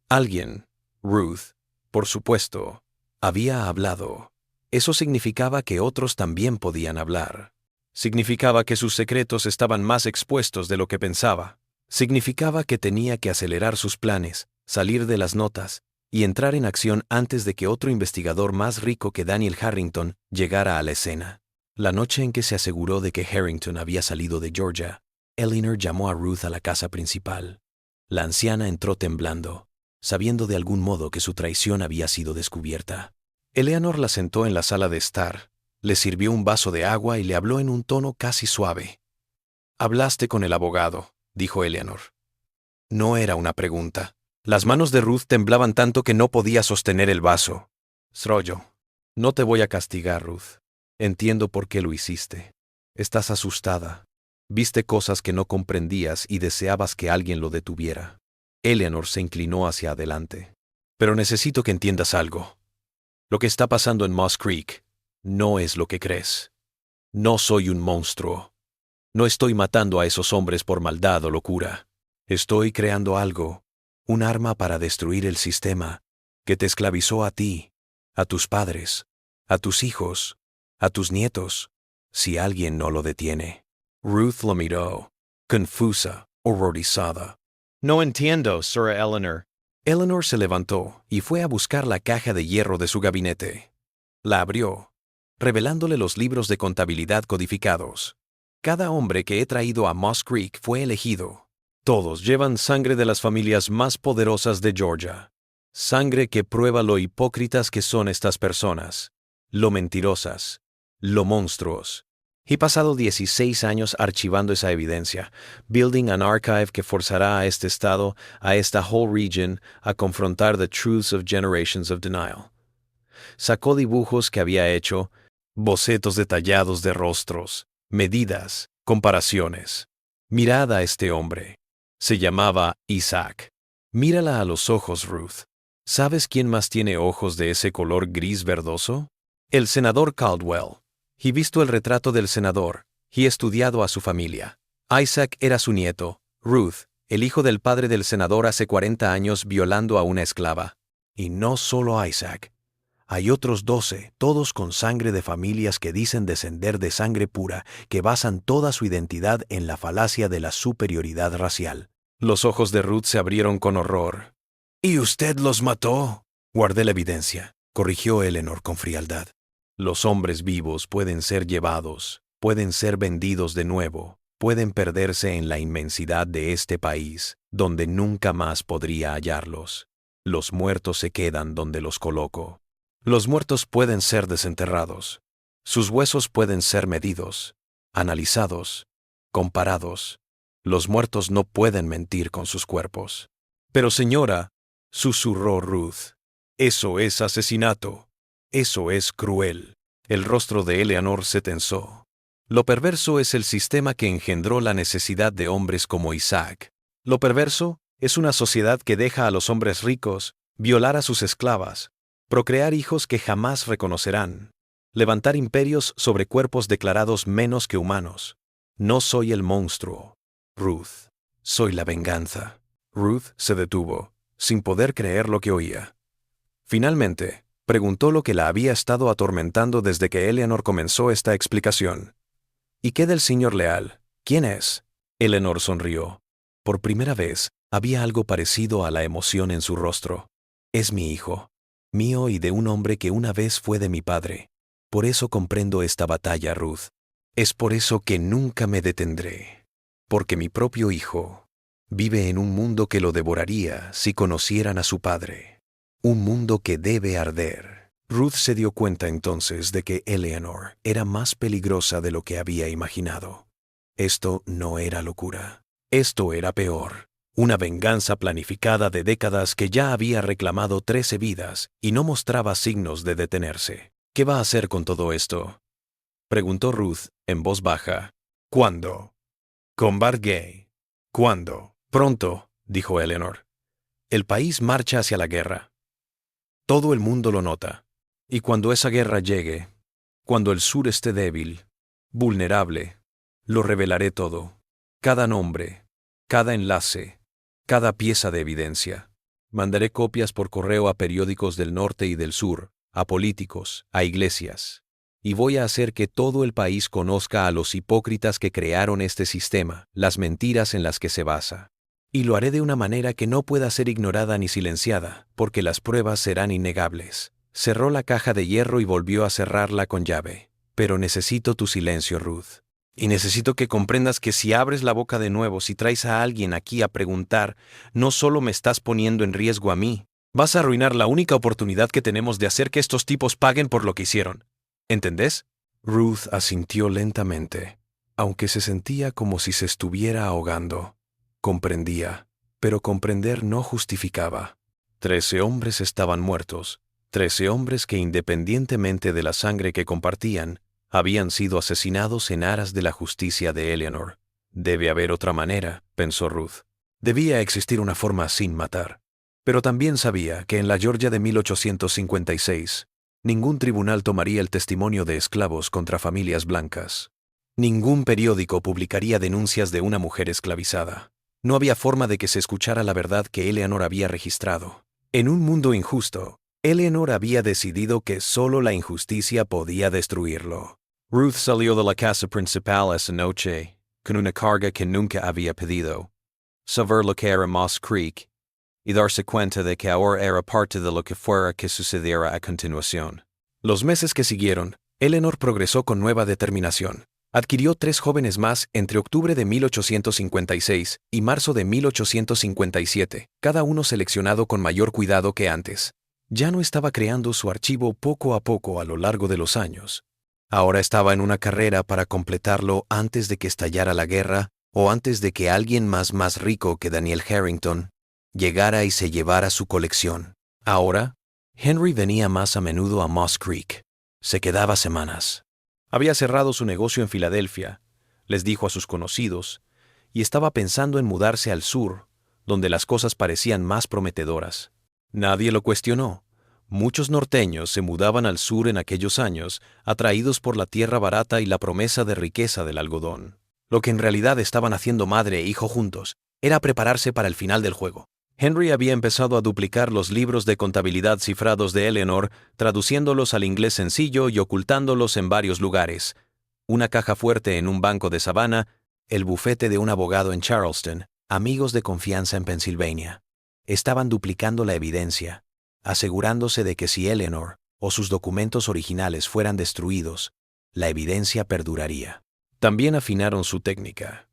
Speaker 1: Alguien, Ruth, por supuesto, había hablado. Eso significaba que otros también podían hablar. Significaba que sus secretos estaban más expuestos de lo que pensaba. Significaba que tenía que acelerar sus planes, salir de las notas y entrar en acción antes de que otro investigador más rico que Daniel Harrington llegara a la escena. La noche en que se aseguró de que Harrington había salido de Georgia, Eleanor llamó a Ruth a la casa principal. La anciana entró temblando, sabiendo de algún modo que su traición había sido descubierta. Eleanor la sentó en la sala de estar, le sirvió un vaso de agua y le habló en un tono casi suave. «Hablaste con el abogado», dijo Eleanor. No era una pregunta. Las manos de Ruth temblaban tanto que no podía sostener el vaso. «Sroyo, no te voy a castigar, Ruth. Entiendo por qué lo hiciste. Estás asustada. Viste cosas que no comprendías y deseabas que alguien lo detuviera». Eleanor se inclinó hacia adelante. «Pero necesito que entiendas algo. Lo que está pasando en Moss Creek no es lo que crees. No soy un monstruo. No estoy matando a esos hombres por maldad o locura. Estoy creando algo, un arma para destruir el sistema que te esclavizó a ti, a tus padres, a tus hijos, a tus nietos, si alguien no lo detiene. Ruth lo miró, confusa, horrorizada.
Speaker 2: No entiendo, Sra. Eleanor.
Speaker 1: Eleanor se levantó y fue a buscar la caja de hierro de su gabinete. La abrió, revelándole los libros de contabilidad codificados. Cada hombre que he traído a Moss Creek fue elegido. Todos llevan sangre de las familias más poderosas de Georgia. Sangre que prueba lo hipócritas que son estas personas, lo mentirosas, lo monstruos. He pasado 16 años archivando esa evidencia, building an archive que forzará a este estado, a esta whole region, a confrontar the truths of generations of denial. Sacó dibujos que había hecho, bocetos detallados de rostros, medidas, comparaciones. Mirad a este hombre. Se llamaba Isaac. Mírala a los ojos, Ruth. ¿Sabes quién más tiene ojos de ese color gris verdoso? El senador Caldwell. He visto el retrato del senador, he estudiado a su familia. Isaac era su nieto, Ruth, el hijo del padre del senador hace 40 años violando a una esclava. Y no solo Isaac. Hay otros 12, todos con sangre de familias que dicen descender de sangre pura, que basan toda su identidad en la falacia de la superioridad racial. Los ojos de Ruth se abrieron con horror. ¿Y usted los mató? Guardé la evidencia, corrigió Eleanor con frialdad. Los hombres vivos pueden ser llevados, pueden ser vendidos de nuevo, pueden perderse en la inmensidad de este país, donde nunca más podría hallarlos. Los muertos se quedan donde los coloco. Los muertos pueden ser desenterrados. Sus huesos pueden ser medidos, analizados, comparados. Los muertos no pueden mentir con sus cuerpos. Pero señora, susurró Ruth, eso es asesinato. Eso es cruel. El rostro de Eleanor se tensó. Lo perverso es el sistema que engendró la necesidad de hombres como Isaac. Lo perverso es una sociedad que deja a los hombres ricos violar a sus esclavas, procrear hijos que jamás reconocerán, levantar imperios sobre cuerpos declarados menos que humanos. No soy el monstruo, Ruth. Soy la venganza. Ruth se detuvo, sin poder creer lo que oía. Finalmente, preguntó lo que la había estado atormentando desde que Eleanor comenzó esta explicación. ¿Y qué del señor Leal? ¿Quién es? Eleanor sonrió. Por primera vez, había algo parecido a la emoción en su rostro. Es mi hijo, mío y de un hombre que una vez fue de mi padre. Por eso comprendo esta batalla, Ruth. Es por eso que nunca me detendré. Porque mi propio hijo vive en un mundo que lo devoraría si conocieran a su padre. Un mundo que debe arder. Ruth se dio cuenta entonces de que Eleanor era más peligrosa de lo que había imaginado. Esto no era locura. Esto era peor. Una venganza planificada de décadas que ya había reclamado 13 vidas y no mostraba signos de detenerse. ¿Qué va a hacer con todo esto?, preguntó Ruth en voz baja. ¿Cuándo? Con Bart Gay. ¿Cuándo? Pronto, dijo Eleanor. El país marcha hacia la guerra. Todo el mundo lo nota. Y cuando esa guerra llegue, cuando el sur esté débil, vulnerable, lo revelaré todo. Cada nombre, cada enlace, cada pieza de evidencia. Mandaré copias por correo a periódicos del norte y del sur, a políticos, a iglesias. Y voy a hacer que todo el país conozca a los hipócritas que crearon este sistema, las mentiras en las que se basa. Y lo haré de una manera que no pueda ser ignorada ni silenciada, porque las pruebas serán innegables. Cerró la caja de hierro y volvió a cerrarla con llave. Pero necesito tu silencio, Ruth. Y necesito que comprendas que si abres la boca de nuevo, si traes a alguien aquí a preguntar, no solo me estás poniendo en riesgo a mí, vas a arruinar la única oportunidad que tenemos de hacer que estos tipos paguen por lo que hicieron. ¿Entendés? Ruth asintió lentamente, aunque se sentía como si se estuviera ahogando. Comprendía, pero comprender no justificaba. 13 hombres estaban muertos, 13 hombres que independientemente de la sangre que compartían, habían sido asesinados en aras de la justicia de Eleanor. Debe haber otra manera, pensó Ruth. Debía existir una forma sin matar. Pero también sabía que en la Georgia de 1856, ningún tribunal tomaría el testimonio de esclavos contra familias blancas. Ningún periódico publicaría denuncias de una mujer esclavizada. No había forma de que se escuchara la verdad que Eleanor había registrado. En un mundo injusto, Eleanor había decidido que solo la injusticia podía destruirlo.
Speaker 2: Ruth salió de la casa principal esa noche, con una carga que nunca había pedido: saber lo que era Moss Creek, y darse cuenta de que ahora era parte de lo que fuera que sucediera a continuación.
Speaker 1: Los meses que siguieron, Eleanor progresó con nueva determinación. Adquirió 3 jóvenes más entre octubre de 1856 y marzo de 1857, cada uno seleccionado con mayor cuidado que antes. Ya no estaba creando su archivo poco a poco a lo largo de los años. Ahora estaba en una carrera para completarlo antes de que estallara la guerra o antes de que alguien más rico que Daniel Harrington llegara y se llevara su colección. Ahora, Henry venía más a menudo a Moss Creek. Se quedaba semanas. Había cerrado su negocio en Filadelfia, les dijo a sus conocidos, y estaba pensando en mudarse al sur, donde las cosas parecían más prometedoras. Nadie lo cuestionó. Muchos norteños se mudaban al sur en aquellos años, atraídos por la tierra barata y la promesa de riqueza del algodón. Lo que en realidad estaban haciendo madre e hijo juntos era prepararse para el final del juego. Henry había empezado a duplicar los libros de contabilidad cifrados de Eleanor, traduciéndolos al inglés sencillo y ocultándolos en varios lugares: una caja fuerte en un banco de Savannah, el bufete de un abogado en Charleston, amigos de confianza en Pensilvania. Estaban duplicando la evidencia, asegurándose de que si Eleanor o sus documentos originales fueran destruidos, la evidencia perduraría. También afinaron su técnica.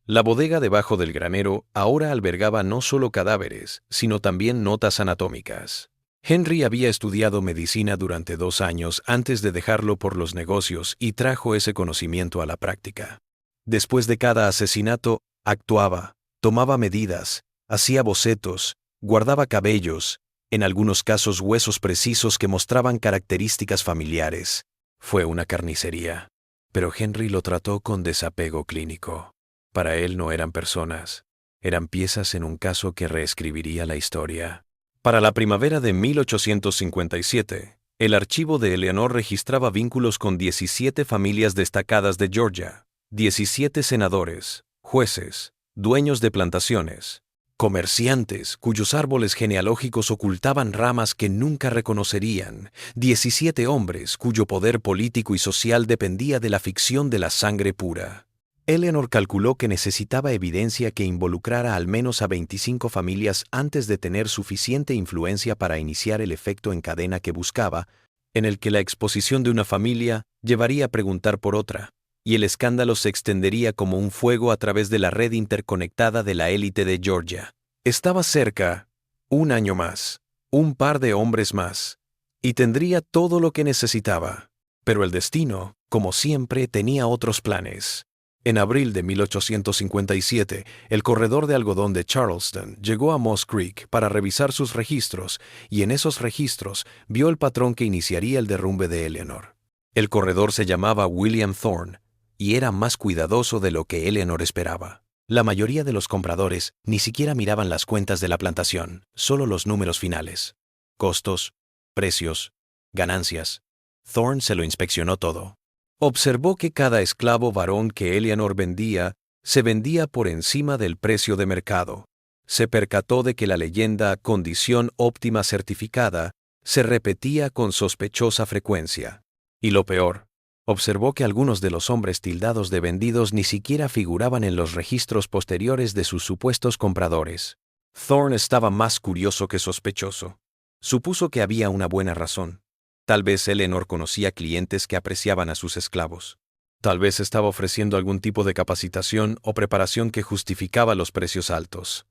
Speaker 1: La bodega debajo del granero ahora albergaba no solo cadáveres, sino también notas anatómicas. Henry había estudiado medicina durante 2 años antes de dejarlo por los negocios y trajo ese conocimiento a la práctica. Después de cada asesinato, actuaba, tomaba medidas, hacía bocetos, guardaba cabellos, en algunos casos huesos precisos que mostraban características familiares. Fue una carnicería. Pero Henry lo trató con desapego clínico. Para él no eran personas, eran piezas en un caso que reescribiría la historia. Para la primavera de 1857, el archivo de Eleanor registraba vínculos con 17 familias destacadas de Georgia, 17 senadores, jueces, dueños de plantaciones, comerciantes cuyos árboles genealógicos ocultaban ramas que nunca reconocerían, 17 hombres cuyo poder político y social dependía de la ficción de la sangre pura. Eleanor calculó que necesitaba evidencia que involucrara al menos a 25 familias antes de tener suficiente influencia para iniciar el efecto en cadena que buscaba, en el que la exposición de una familia llevaría a preguntar por otra, y el escándalo se extendería como un fuego a través de la red interconectada de la élite de Georgia. Estaba cerca, 1 año más, un par de hombres más, y tendría todo lo que necesitaba. Pero el destino, como siempre, tenía otros planes. En abril de 1857, el corredor de algodón de Charleston llegó a Moss Creek para revisar sus registros, y en esos registros vio el patrón que iniciaría el derrumbe de Eleanor. El corredor se llamaba William Thorne, y era más cuidadoso de lo que Eleanor esperaba. La mayoría de los compradores ni siquiera miraban las cuentas de la plantación, solo los números finales. Costos, precios, ganancias. Thorne se lo inspeccionó todo. Observó que cada esclavo varón que Eleanor vendía se vendía por encima del precio de mercado. Se percató de que la leyenda condición óptima certificada se repetía con sospechosa frecuencia. Y lo peor, observó que algunos de los hombres tildados de vendidos ni siquiera figuraban en los registros posteriores de sus supuestos compradores. Thorne estaba más curioso que sospechoso. Supuso que había una buena razón. Tal vez Eleanor conocía clientes que apreciaban a sus esclavos. Tal vez estaba ofreciendo algún tipo de capacitación o preparación que justificaba los precios altos.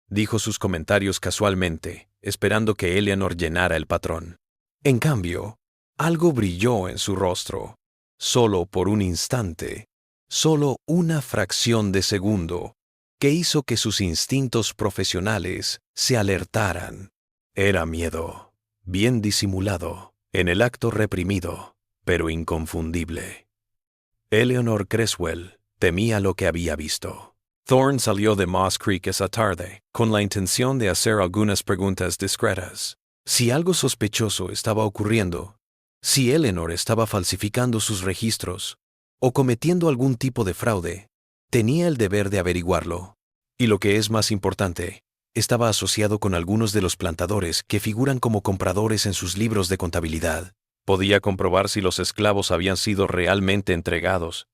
Speaker 1: Dijo sus comentarios casualmente, esperando que Eleanor llenara el patrón. En cambio, algo brilló en su rostro. Solo por un instante, solo una fracción de segundo, que hizo que sus instintos profesionales se alertaran. Era miedo, bien disimulado, en el acto reprimido, pero inconfundible. Eleanor Creswell temía lo que había visto. Thorne salió de Moss Creek esa tarde, con la intención de hacer algunas preguntas discretas. Si algo sospechoso estaba ocurriendo, si Eleanor estaba falsificando sus registros o cometiendo algún tipo de fraude, tenía el deber de averiguarlo. Y lo que es más importante, estaba asociado con algunos de los plantadores que figuran como compradores en sus libros de contabilidad.
Speaker 2: Podía comprobar si los esclavos habían sido realmente entregados,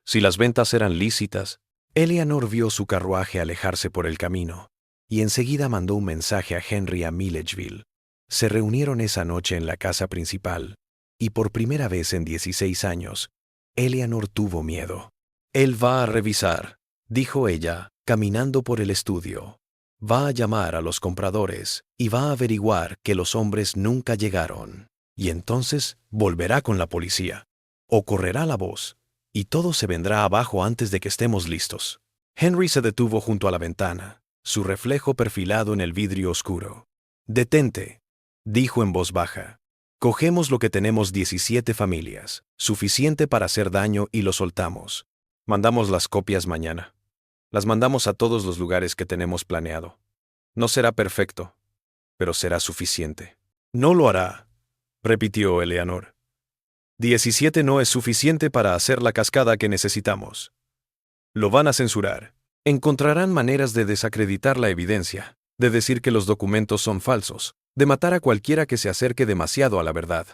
Speaker 2: si las ventas eran lícitas.
Speaker 1: Eleanor vio su carruaje alejarse por el camino, y enseguida mandó un mensaje a Henry a Milledgeville. Se reunieron esa noche en la casa principal, y por primera vez en 16 años, Eleanor tuvo miedo. «Él va a revisar», dijo ella, caminando por el estudio. «Va a llamar a los compradores y va a averiguar que los hombres nunca llegaron. Y entonces volverá con la policía. O correrá la voz, y todo se vendrá abajo antes de que estemos listos». Henry se detuvo junto a la ventana, su reflejo perfilado en el vidrio oscuro. «Detente», dijo en voz baja. «Cogemos lo que tenemos 17 familias, suficiente para hacer daño y lo soltamos. Mandamos las copias mañana. Las mandamos a todos los lugares que tenemos planeado. No será perfecto, pero será suficiente». «No lo hará», repitió Eleanor. 17 no es suficiente para hacer la cascada que necesitamos. Lo van a censurar. Encontrarán maneras de desacreditar la evidencia, de decir que los documentos son falsos, de matar a cualquiera que se acerque demasiado a la verdad.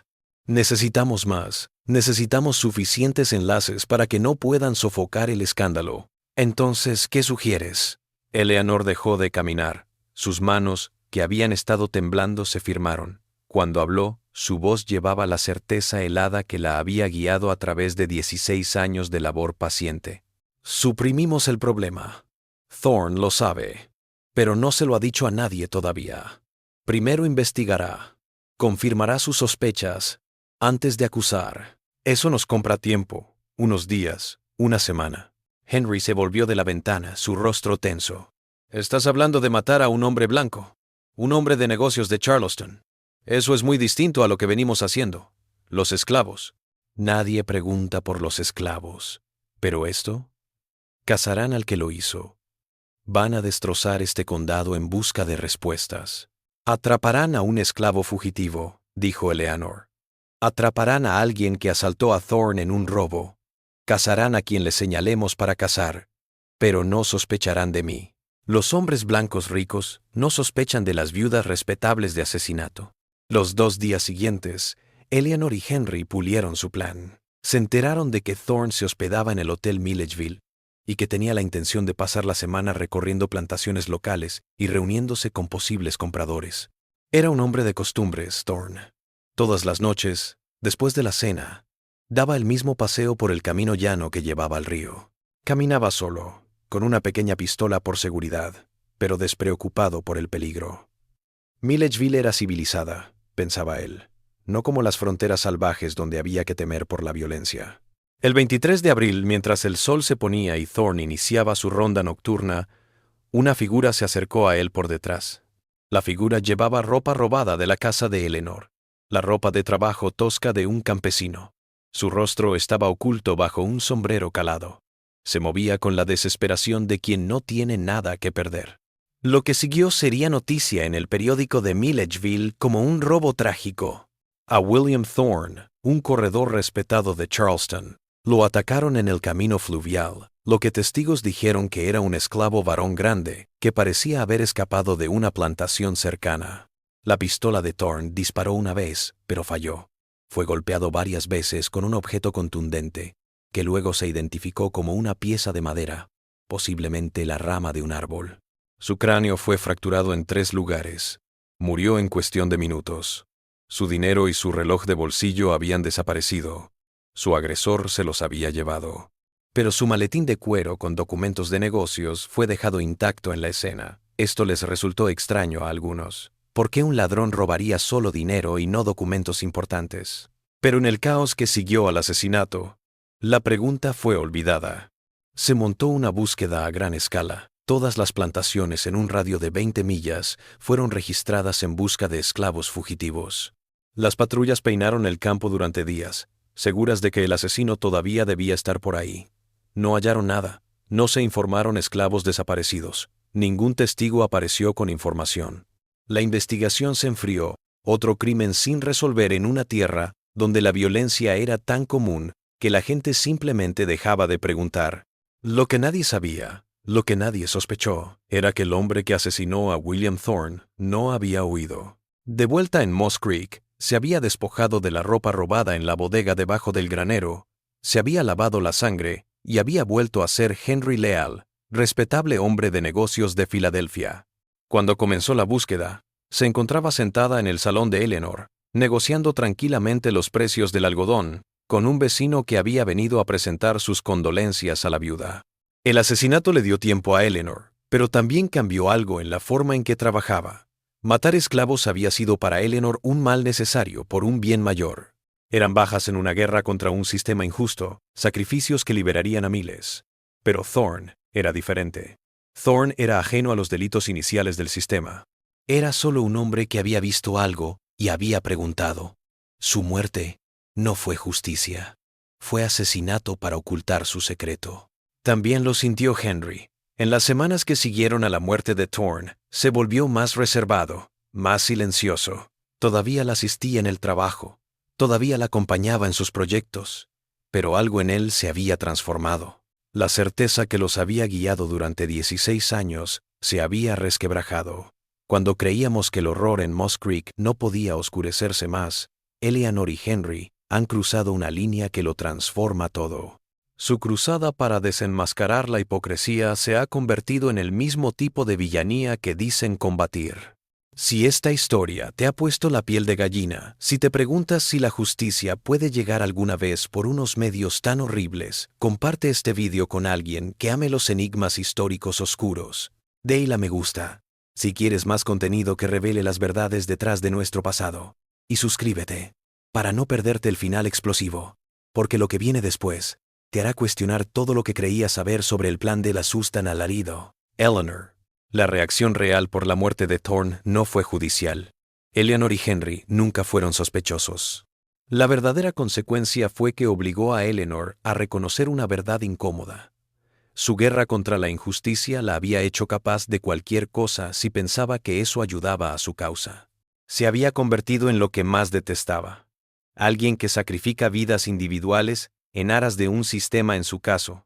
Speaker 1: Necesitamos más. Necesitamos suficientes enlaces para que no puedan sofocar el escándalo. Entonces, ¿qué sugieres? Eleanor dejó de caminar. Sus manos, que habían estado temblando, se firmaron. Cuando habló, su voz llevaba la certeza helada que la había guiado a través de 16 años de labor paciente. «Suprimimos el problema. Thorne lo sabe, pero no se lo ha dicho a nadie todavía. Primero investigará, confirmará sus sospechas, antes de acusar. Eso nos compra tiempo, unos días, una semana». Henry se volvió de la ventana, su rostro tenso. «Estás hablando de matar a un hombre blanco, un hombre de negocios de Charleston. Eso es muy distinto a lo que venimos haciendo. Los esclavos». «Nadie pregunta por los esclavos. Pero esto, cazarán al que lo hizo. Van a destrozar este condado en busca de respuestas. Atraparán a un esclavo fugitivo», dijo Eleanor. «Atraparán a alguien que asaltó a Thorne en un robo. Cazarán a quien le señalemos para cazar, pero no sospecharán de mí. Los hombres blancos ricos no sospechan de las viudas respetables de asesinato». Los 2 días siguientes, Eleanor y Henry pulieron su plan. Se enteraron de que Thorne se hospedaba en el Hotel Milledgeville y que tenía la intención de pasar la semana recorriendo plantaciones locales y reuniéndose con posibles compradores. Era un hombre de costumbres, Thorne. Todas las noches, después de la cena, daba el mismo paseo por el camino llano que llevaba al río. Caminaba solo, con una pequeña pistola por seguridad, pero despreocupado por el peligro. Milledgeville era civilizada, pensaba él, no como las fronteras salvajes donde había que temer por la violencia. El 23 de abril, mientras el sol se ponía y Thorne iniciaba su ronda nocturna, una figura se acercó a él por detrás. La figura llevaba ropa robada de la casa de Eleanor, la ropa de trabajo tosca de un campesino. Su rostro estaba oculto bajo un sombrero calado. Se movía con la desesperación de quien no tiene nada que perder. Lo que siguió sería noticia en el periódico de Milledgeville como un robo trágico. A William Thorne, un corredor respetado de Charleston, lo atacaron en el camino fluvial, lo que testigos dijeron que era un esclavo varón grande que parecía haber escapado de una plantación cercana. La pistola de Thorne disparó una vez, pero falló. Fue golpeado varias veces con un objeto contundente, que luego se identificó como una pieza de madera, posiblemente la rama de un árbol. Su cráneo fue fracturado en 3 lugares. Murió en cuestión de minutos. Su dinero y su reloj de bolsillo habían desaparecido. Su agresor se los había llevado. Pero su maletín de cuero con documentos de negocios fue dejado intacto en la escena. Esto les resultó extraño a algunos. ¿Por qué un ladrón robaría solo dinero y no documentos importantes? Pero en el caos que siguió al asesinato, la pregunta fue olvidada. Se montó una búsqueda a gran escala. Todas las plantaciones en un radio de 20 millas fueron registradas en busca de esclavos fugitivos. Las patrullas peinaron el campo durante días, seguras de que el asesino todavía debía estar por ahí. No hallaron nada, no se informaron esclavos desaparecidos, ningún testigo apareció con información. La investigación se enfrió, otro crimen sin resolver en una tierra donde la violencia era tan común que la gente simplemente dejaba de preguntar. Lo que nadie sabía Lo que nadie sospechó era que el hombre que asesinó a William Thorne no había huido. De vuelta en Moss Creek, se había despojado de la ropa robada en la bodega debajo del granero, se había lavado la sangre y había vuelto a ser Henry Leal, respetable hombre de negocios de Filadelfia. Cuando comenzó la búsqueda, se encontraba sentada en el salón de Eleanor, negociando tranquilamente los precios del algodón, con un vecino que había venido a presentar sus condolencias a la viuda. El asesinato le dio tiempo a Eleanor, pero también cambió algo en la forma en que trabajaba. Matar esclavos había sido para Eleanor un mal necesario por un bien mayor. Eran bajas en una guerra contra un sistema injusto, sacrificios que liberarían a miles. Pero Thorne era diferente. Thorne era ajeno a los delitos iniciales del sistema. Era solo un hombre que había visto algo y había preguntado. Su muerte no fue justicia. Fue asesinato para ocultar su secreto. También lo sintió Henry. En las semanas que siguieron a la muerte de Thorne, se volvió más reservado, más silencioso. Todavía la asistía en el trabajo, todavía la acompañaba en sus proyectos, pero algo en él se había transformado. La certeza que los había guiado durante 16 años se había resquebrajado. Cuando creíamos que el horror en Moss Creek no podía oscurecerse más, Eleanor y Henry han cruzado una línea que lo transforma todo. Su cruzada para desenmascarar la hipocresía se ha convertido en el mismo tipo de villanía que dicen combatir. Si esta historia te ha puesto la piel de gallina, si te preguntas si la justicia puede llegar alguna vez por unos medios tan horribles, comparte este vídeo con alguien que ame los enigmas históricos oscuros. Dale a me gusta, si quieres más contenido que revele las verdades detrás de nuestro pasado. Y suscríbete, para no perderte el final explosivo, porque lo que viene después te hará cuestionar todo lo que creías saber sobre el plan del asustan alarido. Eleanor. La reacción real por la muerte de Thorne no fue judicial. Eleanor y Henry nunca fueron sospechosos. La verdadera consecuencia fue que obligó a Eleanor a reconocer una verdad incómoda. Su guerra contra la injusticia la había hecho capaz de cualquier cosa si pensaba que eso ayudaba a su causa. Se había convertido en lo que más detestaba. Alguien que sacrifica vidas individuales en aras de un sistema, en su caso,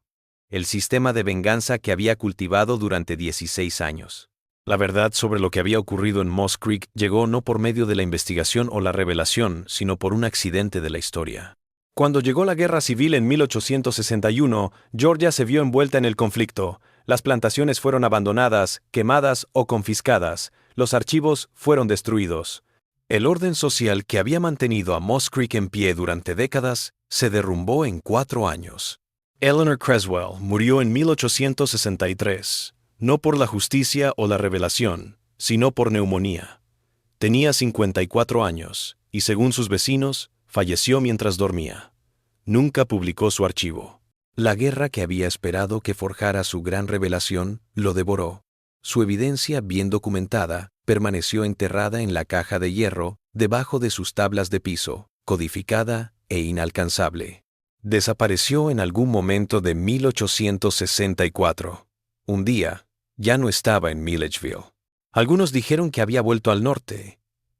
Speaker 1: el sistema de venganza que había cultivado durante 16 años. La verdad sobre lo que había ocurrido en Moss Creek llegó no por medio de la investigación o la revelación, sino por un accidente de la historia. Cuando llegó la Guerra Civil en 1861, Georgia se vio envuelta en el conflicto. Las plantaciones fueron abandonadas, quemadas o confiscadas. Los archivos fueron destruidos. El orden social que había mantenido a Moss Creek en pie durante décadas se derrumbó en 4 años. Eleanor Creswell murió en 1863, no por la justicia o la revelación, sino por neumonía. Tenía 54 años y, según sus vecinos, falleció mientras dormía. Nunca publicó su archivo. La guerra que había esperado que forjara su gran revelación lo devoró. Su evidencia, bien documentada, permaneció enterrada en la caja de hierro, debajo de sus tablas de piso, codificada e inalcanzable. Desapareció en algún momento de 1864. Un día, ya no estaba en Milledgeville. Algunos dijeron que había vuelto al norte,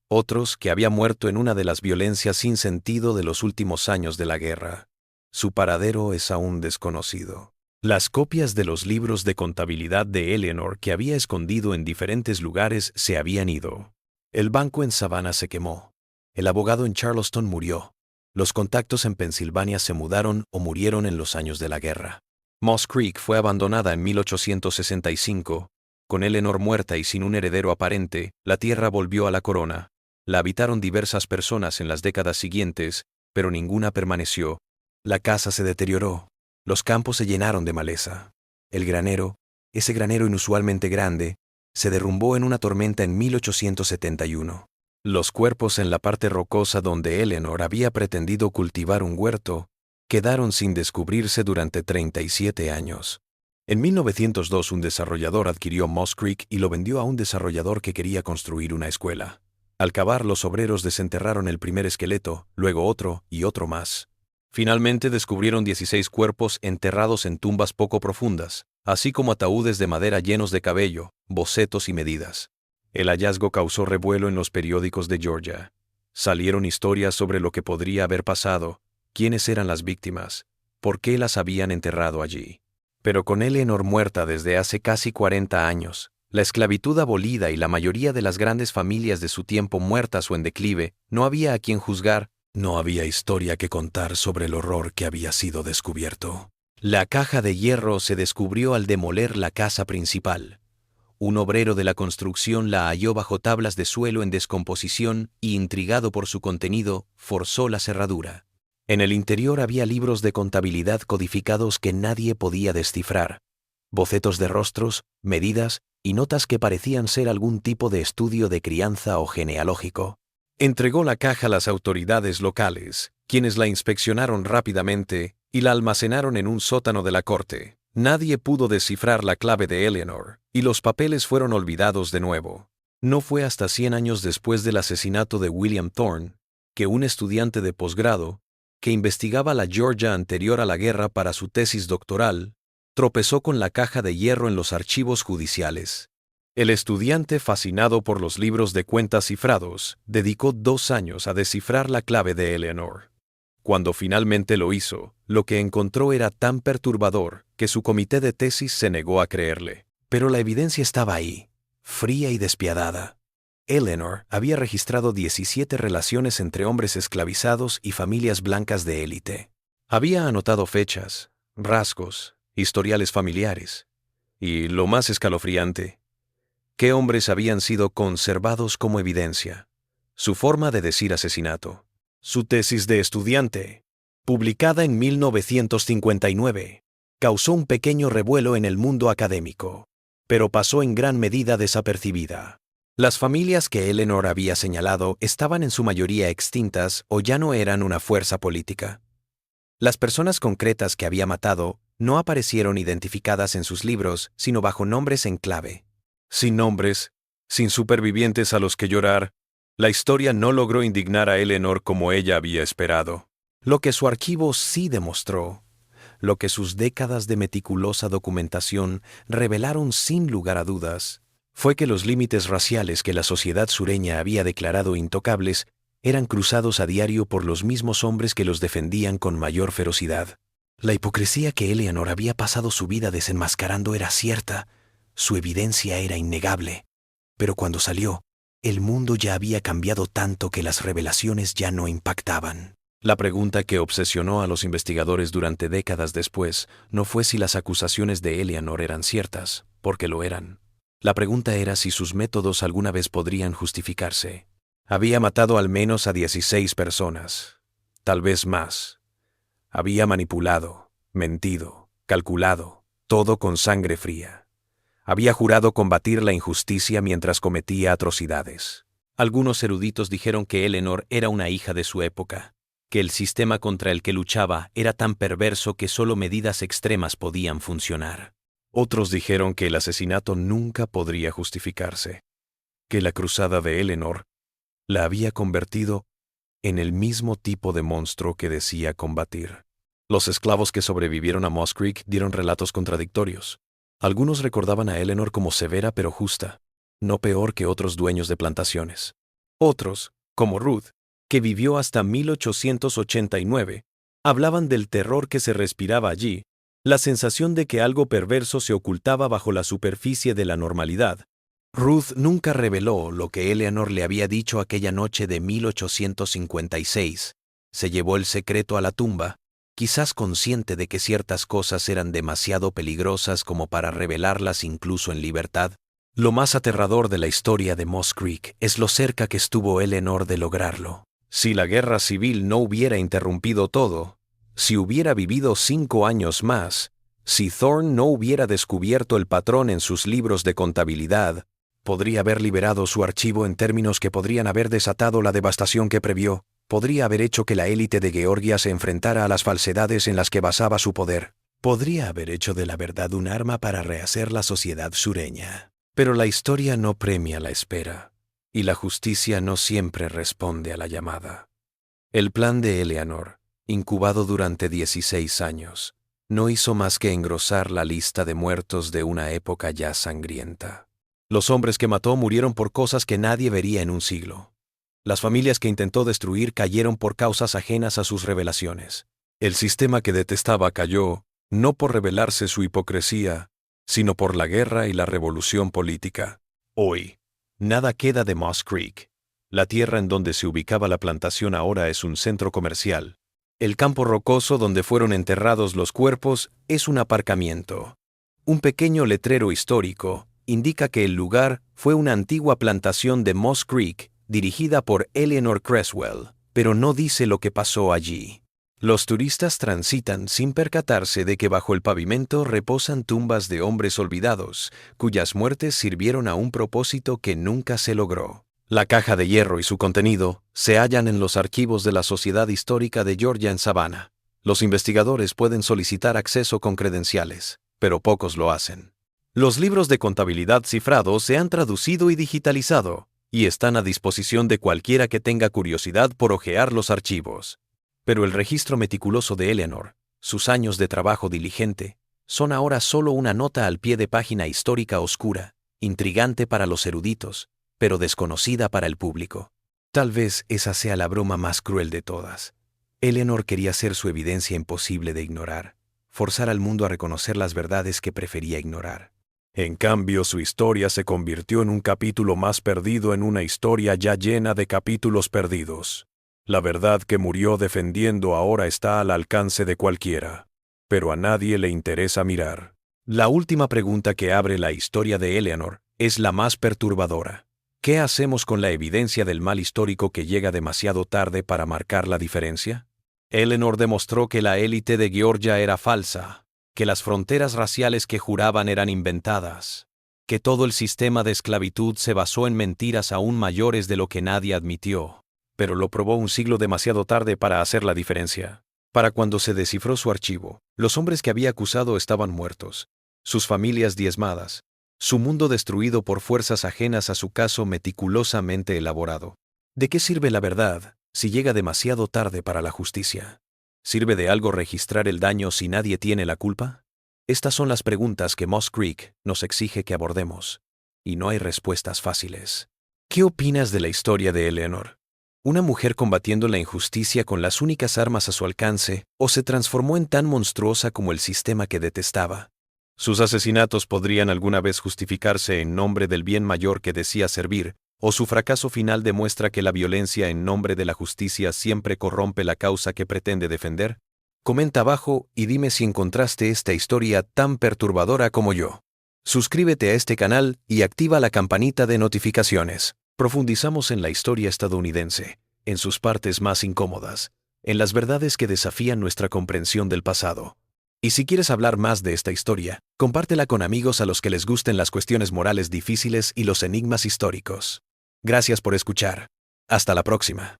Speaker 1: otros que había muerto en una de las violencias sin sentido de los últimos años de la guerra. Su paradero es aún desconocido. Las copias de los libros de contabilidad de Eleanor que había escondido en diferentes lugares se habían ido. El banco en Savannah se quemó. El abogado en Charleston murió. Los contactos en Pensilvania se mudaron o murieron en los años de la guerra. Moss Creek fue abandonada en 1865. Con Eleanor muerta y sin un heredero aparente, la tierra volvió a la corona. La habitaron diversas personas en las décadas siguientes, pero ninguna permaneció. La casa se deterioró. Los campos se llenaron de maleza. El granero, ese granero inusualmente grande, se derrumbó en una tormenta en 1871. Los cuerpos en la parte rocosa donde Eleanor había pretendido cultivar un huerto quedaron sin descubrirse durante 37 años. En 1902 un desarrollador adquirió Moss Creek y lo vendió a un desarrollador que quería construir una escuela. Al cavar, los obreros desenterraron el primer esqueleto, luego otro y otro más. Finalmente descubrieron 16 cuerpos enterrados en tumbas poco profundas, así como ataúdes de madera llenos de cabello, bocetos y medidas. El hallazgo causó revuelo en los periódicos de Georgia. Salieron historias sobre lo que podría haber pasado, quiénes eran las víctimas, por qué las habían enterrado allí. Pero con Eleanor muerta desde hace casi 40 años, la esclavitud abolida y la mayoría de las grandes familias de su tiempo muertas o en declive, no había a quien juzgar, no había historia que contar sobre el horror que había sido descubierto. La caja de hierro se descubrió al demoler la casa principal. Un obrero de la construcción la halló bajo tablas de suelo en descomposición y, intrigado por su contenido, forzó la cerradura. En el interior había libros de contabilidad codificados que nadie podía descifrar, bocetos de rostros, medidas y notas que parecían ser algún tipo de estudio de crianza o genealógico. Entregó la caja a las autoridades locales, quienes la inspeccionaron rápidamente y la almacenaron en un sótano de la corte. Nadie pudo descifrar la clave de Eleanor, y los papeles fueron olvidados de nuevo. No fue hasta 100 años después del asesinato de William Thorne, que un estudiante de posgrado, que investigaba la Georgia anterior a la guerra para su tesis doctoral, tropezó con la caja de hierro en los archivos judiciales. El estudiante, fascinado por los libros de cuentas cifrados, dedicó 2 años a descifrar la clave de Eleanor. Cuando finalmente lo hizo, lo que encontró era tan perturbador que su comité de tesis se negó a creerle. Pero la evidencia estaba ahí, fría y despiadada. Eleanor había registrado 17 relaciones entre hombres esclavizados y familias blancas de élite. Había anotado fechas, rasgos, historiales familiares. Y, lo más escalofriante, qué hombres habían sido conservados como evidencia. Su forma de decir asesinato. Su tesis de estudiante, publicada en 1959, causó un pequeño revuelo en el mundo académico, pero pasó en gran medida desapercibida. Las familias que Eleanor había señalado estaban en su mayoría extintas o ya no eran una fuerza política. Las personas concretas que había matado no aparecieron identificadas en sus libros, sino bajo nombres en clave. Sin nombres, sin supervivientes a los que llorar, la historia no logró indignar a Eleanor como ella había esperado. Lo que su archivo sí demostró, lo que sus décadas de meticulosa documentación revelaron sin lugar a dudas, fue que los límites raciales que la sociedad sureña había declarado intocables eran cruzados a diario por los mismos hombres que los defendían con mayor ferocidad. La hipocresía que Eleanor había pasado su vida desenmascarando era cierta, su evidencia era innegable. Pero cuando salió, el mundo ya había cambiado tanto que las revelaciones ya no impactaban. La pregunta que obsesionó a los investigadores durante décadas después no fue si las acusaciones de Eleanor eran ciertas, porque lo eran. La pregunta era si sus métodos alguna vez podrían justificarse. Había matado al menos a 16 personas, tal vez más. Había manipulado, mentido, calculado, todo con sangre fría. Había jurado combatir la injusticia mientras cometía atrocidades. Algunos eruditos dijeron que Eleanor era una hija de su época, que el sistema contra el que luchaba era tan perverso que solo medidas extremas podían funcionar. Otros dijeron que el asesinato nunca podría justificarse, que la cruzada de Eleanor la había convertido en el mismo tipo de monstruo que decía combatir. Los esclavos que sobrevivieron a Moss Creek dieron relatos contradictorios. Algunos recordaban a Eleanor como severa pero justa, no peor que otros dueños de plantaciones. Otros, como Ruth, que vivió hasta 1889, hablaban del terror que se respiraba allí, la sensación de que algo perverso se ocultaba bajo la superficie de la normalidad. Ruth nunca reveló lo que Eleanor le había dicho aquella noche de 1856. Se llevó el secreto a la tumba, quizás consciente de que ciertas cosas eran demasiado peligrosas como para revelarlas incluso en libertad. Lo más aterrador de la historia de Moss Creek es lo cerca que estuvo Eleanor de lograrlo. Si la guerra civil no hubiera interrumpido todo, si hubiera vivido 5 años más, si Thorne no hubiera descubierto el patrón en sus libros de contabilidad, podría haber liberado su archivo en términos que podrían haber desatado la devastación que previó. Podría haber hecho que la élite de Georgia se enfrentara a las falsedades en las que basaba su poder. Podría haber hecho de la verdad un arma para rehacer la sociedad sureña. Pero la historia no premia la espera, y la justicia no siempre responde a la llamada. El plan de Eleanor, incubado durante 16 años, no hizo más que engrosar la lista de muertos de una época ya sangrienta. Los hombres que mató murieron por cosas que nadie vería en un siglo. Las familias que intentó destruir cayeron por causas ajenas a sus revelaciones. El sistema que detestaba cayó, no por revelarse su hipocresía, sino por la guerra y la revolución política. Hoy, nada queda de Moss Creek. La tierra en donde se ubicaba la plantación ahora es un centro comercial. El campo rocoso donde fueron enterrados los cuerpos es un aparcamiento. Un pequeño letrero histórico indica que el lugar fue una antigua plantación de Moss Creek dirigida por Eleanor Creswell, pero no dice lo que pasó allí. Los turistas transitan sin percatarse de que bajo el pavimento reposan tumbas de hombres olvidados, cuyas muertes sirvieron a un propósito que nunca se logró. La caja de hierro y su contenido se hallan en los archivos de la Sociedad Histórica de Georgia en Savannah. Los investigadores pueden solicitar acceso con credenciales, pero pocos lo hacen. Los libros de contabilidad cifrados se han traducido y digitalizado, y están a disposición de cualquiera que tenga curiosidad por hojear los archivos. Pero el registro meticuloso de Eleanor, sus años de trabajo diligente, son ahora solo una nota al pie de página histórica oscura, intrigante para los eruditos, pero desconocida para el público. Tal vez esa sea la broma más cruel de todas. Eleanor quería ser su evidencia imposible de ignorar, forzar al mundo a reconocer las verdades que prefería ignorar. En cambio, su historia se convirtió en un capítulo más perdido en una historia ya llena de capítulos perdidos. La verdad que murió defendiendo ahora está al alcance de cualquiera, pero a nadie le interesa mirar. La última pregunta que abre la historia de Eleanor es la más perturbadora. ¿Qué hacemos con la evidencia del mal histórico que llega demasiado tarde para marcar la diferencia? Eleanor demostró que la élite de Georgia era falsa, que las fronteras raciales que juraban eran inventadas, que todo el sistema de esclavitud se basó en mentiras aún mayores de lo que nadie admitió, pero lo probó un siglo demasiado tarde para hacer la diferencia. Para cuando se descifró su archivo, los hombres que había acusado estaban muertos, sus familias diezmadas, su mundo destruido por fuerzas ajenas a su caso meticulosamente elaborado. ¿De qué sirve la verdad si llega demasiado tarde para la justicia? ¿Sirve de algo registrar el daño si nadie tiene la culpa? Estas son las preguntas que Moss Creek nos exige que abordemos, y no hay respuestas fáciles. ¿Qué opinas de la historia de Eleanor? ¿Una mujer combatiendo la injusticia con las únicas armas a su alcance, o se transformó en tan monstruosa como el sistema que detestaba? Sus asesinatos podrían alguna vez justificarse en nombre del bien mayor que decía servir, o su fracaso final demuestra que la violencia en nombre de la justicia siempre corrompe la causa que pretende defender. Comenta abajo y dime si encontraste esta historia tan perturbadora como yo. Suscríbete a este canal y activa la campanita de notificaciones. Profundizamos en la historia estadounidense, en sus partes más incómodas, en las verdades que desafían nuestra comprensión del pasado. Y si quieres hablar más de esta historia, compártela con amigos a los que les gusten las cuestiones morales difíciles y los enigmas históricos. Gracias por escuchar. Hasta la próxima.